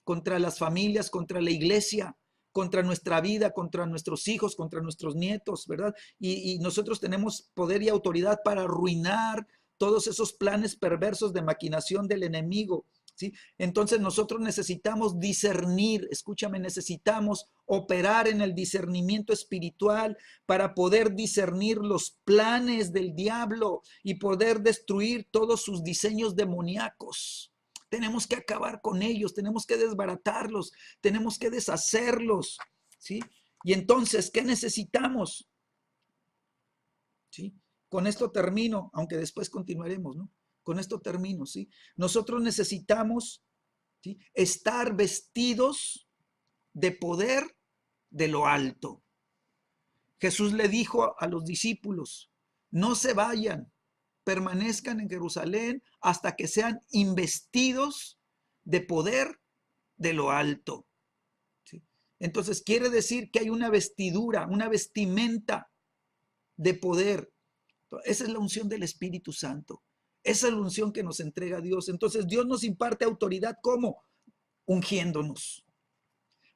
Contra las familias, contra la iglesia, contra nuestra vida, contra nuestros hijos, contra nuestros nietos, ¿verdad? Y nosotros tenemos poder y autoridad para arruinar todos esos planes perversos de maquinación del enemigo, ¿sí? Entonces nosotros necesitamos discernir, escúchame, necesitamos operar en el discernimiento espiritual para poder discernir los planes del diablo y poder destruir todos sus diseños demoníacos. Tenemos que acabar con ellos, tenemos que desbaratarlos, tenemos que deshacerlos, ¿sí? Y entonces, ¿qué necesitamos? ¿Sí? Con esto termino, aunque después continuaremos, ¿no? Con esto termino, ¿sí? Nosotros necesitamos, ¿sí?, estar vestidos de poder de lo alto. Jesús le dijo a los discípulos, no se vayan, permanezcan en Jerusalén hasta que sean investidos de poder de lo alto, ¿sí? Entonces quiere decir que hay una vestidura, una vestimenta de poder. Esa es la unción del Espíritu Santo. Esa es la unción que nos entrega Dios. Entonces Dios nos imparte autoridad, ¿cómo? Ungiéndonos.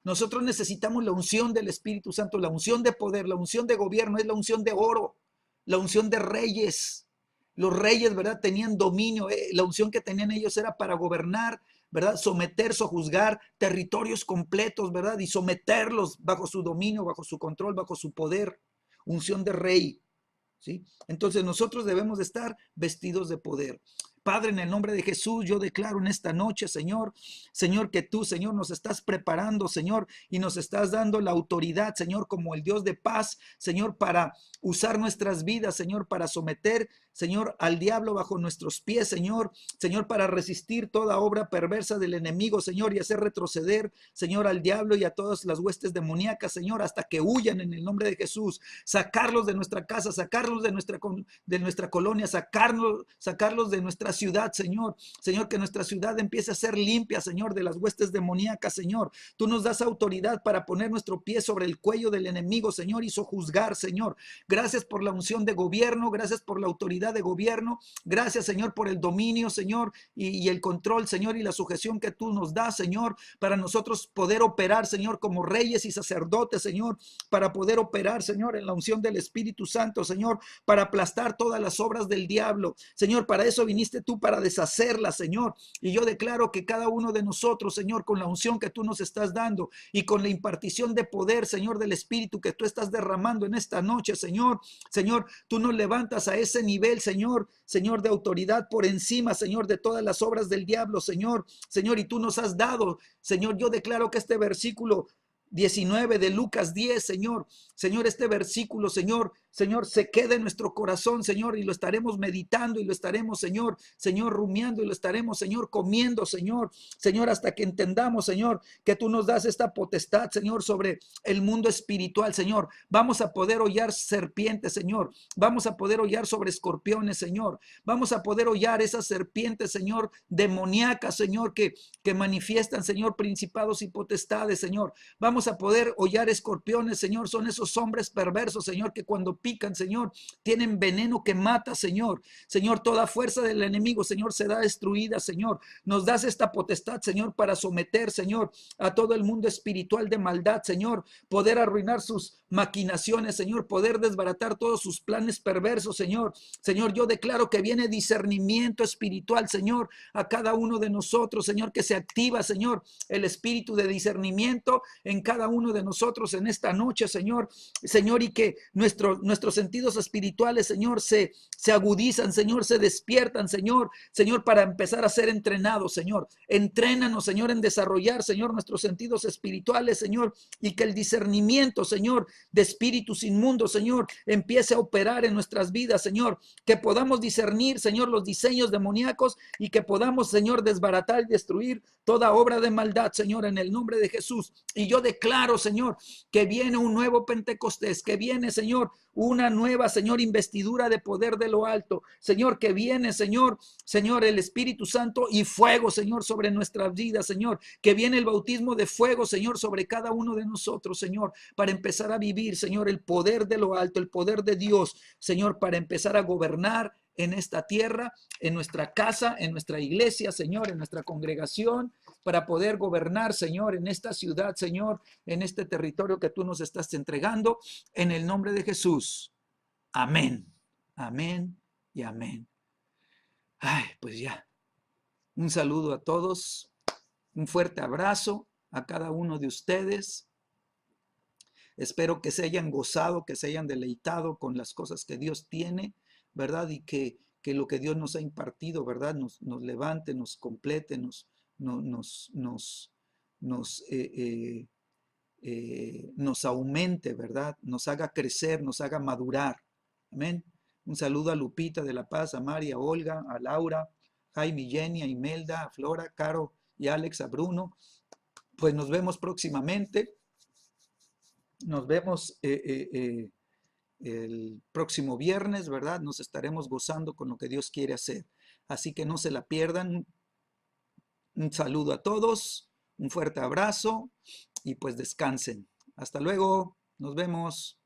Nosotros necesitamos la unción del Espíritu Santo, la unción de poder, la unción de gobierno, es la unción de oro, la unción de reyes. Los reyes, ¿verdad?, tenían dominio, la unción que tenían ellos era para gobernar, ¿verdad?, someter, sojuzgar territorios completos, ¿verdad?, y someterlos bajo su dominio, bajo su control, bajo su poder. Unción de rey, ¿sí? Entonces nosotros debemos de estar vestidos de poder. Padre, en el nombre de Jesús, yo declaro en esta noche, Señor, que tú, Señor, nos estás preparando, Señor, y nos estás dando la autoridad, Señor, como el Dios de paz, Señor, para usar nuestras vidas, Señor, para someter, Señor, al diablo bajo nuestros pies, Señor, para resistir toda obra perversa del enemigo, Señor, y hacer retroceder, Señor, al diablo y a todas las huestes demoníacas, Señor, hasta que huyan en el nombre de Jesús, sacarlos de nuestra casa, sacarlos de nuestra colonia, sacarlos de nuestra ciudad, Señor, que nuestra ciudad empiece a ser limpia, Señor, de las huestes demoníacas, Señor. Tú nos das autoridad para poner nuestro pie sobre el cuello del enemigo, Señor, y sojuzgar, Señor. Gracias por la unción de gobierno, gracias por la autoridad de gobierno, gracias, Señor, por el dominio, Señor, y el control, Señor, y la sujeción que tú nos das, Señor, para nosotros poder operar, Señor, como reyes y sacerdotes, Señor, para poder operar, Señor, en la unción del Espíritu Santo, Señor, para aplastar todas las obras del diablo. Señor, para eso viniste tú, para deshacerla, Señor. Y yo declaro que cada uno de nosotros, Señor, con la unción que tú nos estás dando y con la impartición de poder, Señor, del Espíritu que tú estás derramando en esta noche, Señor, tú nos levantas a ese nivel, Señor, de autoridad por encima, Señor, de todas las obras del diablo, Señor, y tú nos has dado, Señor, yo declaro que este versículo 19 de Lucas 10, Señor, este versículo, Señor, se quede en nuestro corazón, Señor, y lo estaremos meditando y lo estaremos, Señor, rumiando y lo estaremos, Señor, comiendo, Señor, hasta que entendamos, Señor, que tú nos das esta potestad, Señor, sobre el mundo espiritual, Señor. Vamos a poder hollar serpientes, Señor. Vamos a poder hollar sobre escorpiones, Señor. Vamos a poder hollar esas serpientes, Señor, demoníacas, Señor, que manifiestan, Señor, principados y potestades, Señor. Vamos a poder hollar escorpiones, Señor. Son esos hombres perversos, Señor, que cuando pican, Señor, tienen veneno que mata, Señor. Toda fuerza del enemigo, Señor, será destruida, Señor. Nos das esta potestad, Señor, para someter, Señor, a todo el mundo espiritual de maldad, Señor. Poder arruinar sus maquinaciones, Señor. Poder desbaratar todos sus planes perversos, Señor. Yo declaro que viene discernimiento espiritual, Señor, a cada uno de nosotros, Señor, que se activa, Señor, el espíritu de discernimiento en cada cada uno de nosotros en esta noche, Señor. Señor, y que nuestros sentidos espirituales, Señor, se agudizan, Señor, se despiertan, Señor. Señor, para empezar a ser entrenados, Señor. Entrénanos, Señor, en desarrollar, Señor, nuestros sentidos espirituales, Señor. Y que el discernimiento, Señor, de espíritus inmundos, Señor, empiece a operar en nuestras vidas, Señor. Que podamos discernir, Señor, los diseños demoníacos y que podamos, Señor, desbaratar y destruir toda obra de maldad, Señor, en el nombre de Jesús. Y yo declaro, Señor, que viene un nuevo Pentecostés, que viene, Señor, una nueva, Señor, investidura de poder de lo alto. Señor, que viene, Señor, el Espíritu Santo y fuego, Señor, sobre nuestras vidas, Señor. Que viene el bautismo de fuego, Señor, sobre cada uno de nosotros, Señor, para empezar a vivir, Señor, el poder de lo alto, el poder de Dios, Señor, para empezar a gobernar en esta tierra, en nuestra casa, en nuestra iglesia, Señor, en nuestra congregación, para poder gobernar, Señor, en esta ciudad, Señor, en este territorio que tú nos estás entregando, en el nombre de Jesús. Amén, amén y amén. Ay, pues ya. Un saludo a todos, un fuerte abrazo a cada uno de ustedes. Espero que se hayan gozado, que se hayan deleitado con las cosas que Dios tiene, ¿verdad? Y que lo que Dios nos ha impartido, ¿verdad? Nos levante, nos complete, nos aumente, ¿verdad? Nos haga crecer, nos haga madurar. Amén. Un saludo a Lupita de La Paz, a María, a Olga, a Laura, Jaime, Jenny, a Imelda, a Flora, Caro y Alex, a Bruno. Pues nos vemos próximamente. Nos vemos el próximo viernes, ¿verdad? Nos estaremos gozando con lo que Dios quiere hacer. Así que no se la pierdan. Un saludo a todos, un fuerte abrazo y pues descansen. Hasta luego, nos vemos.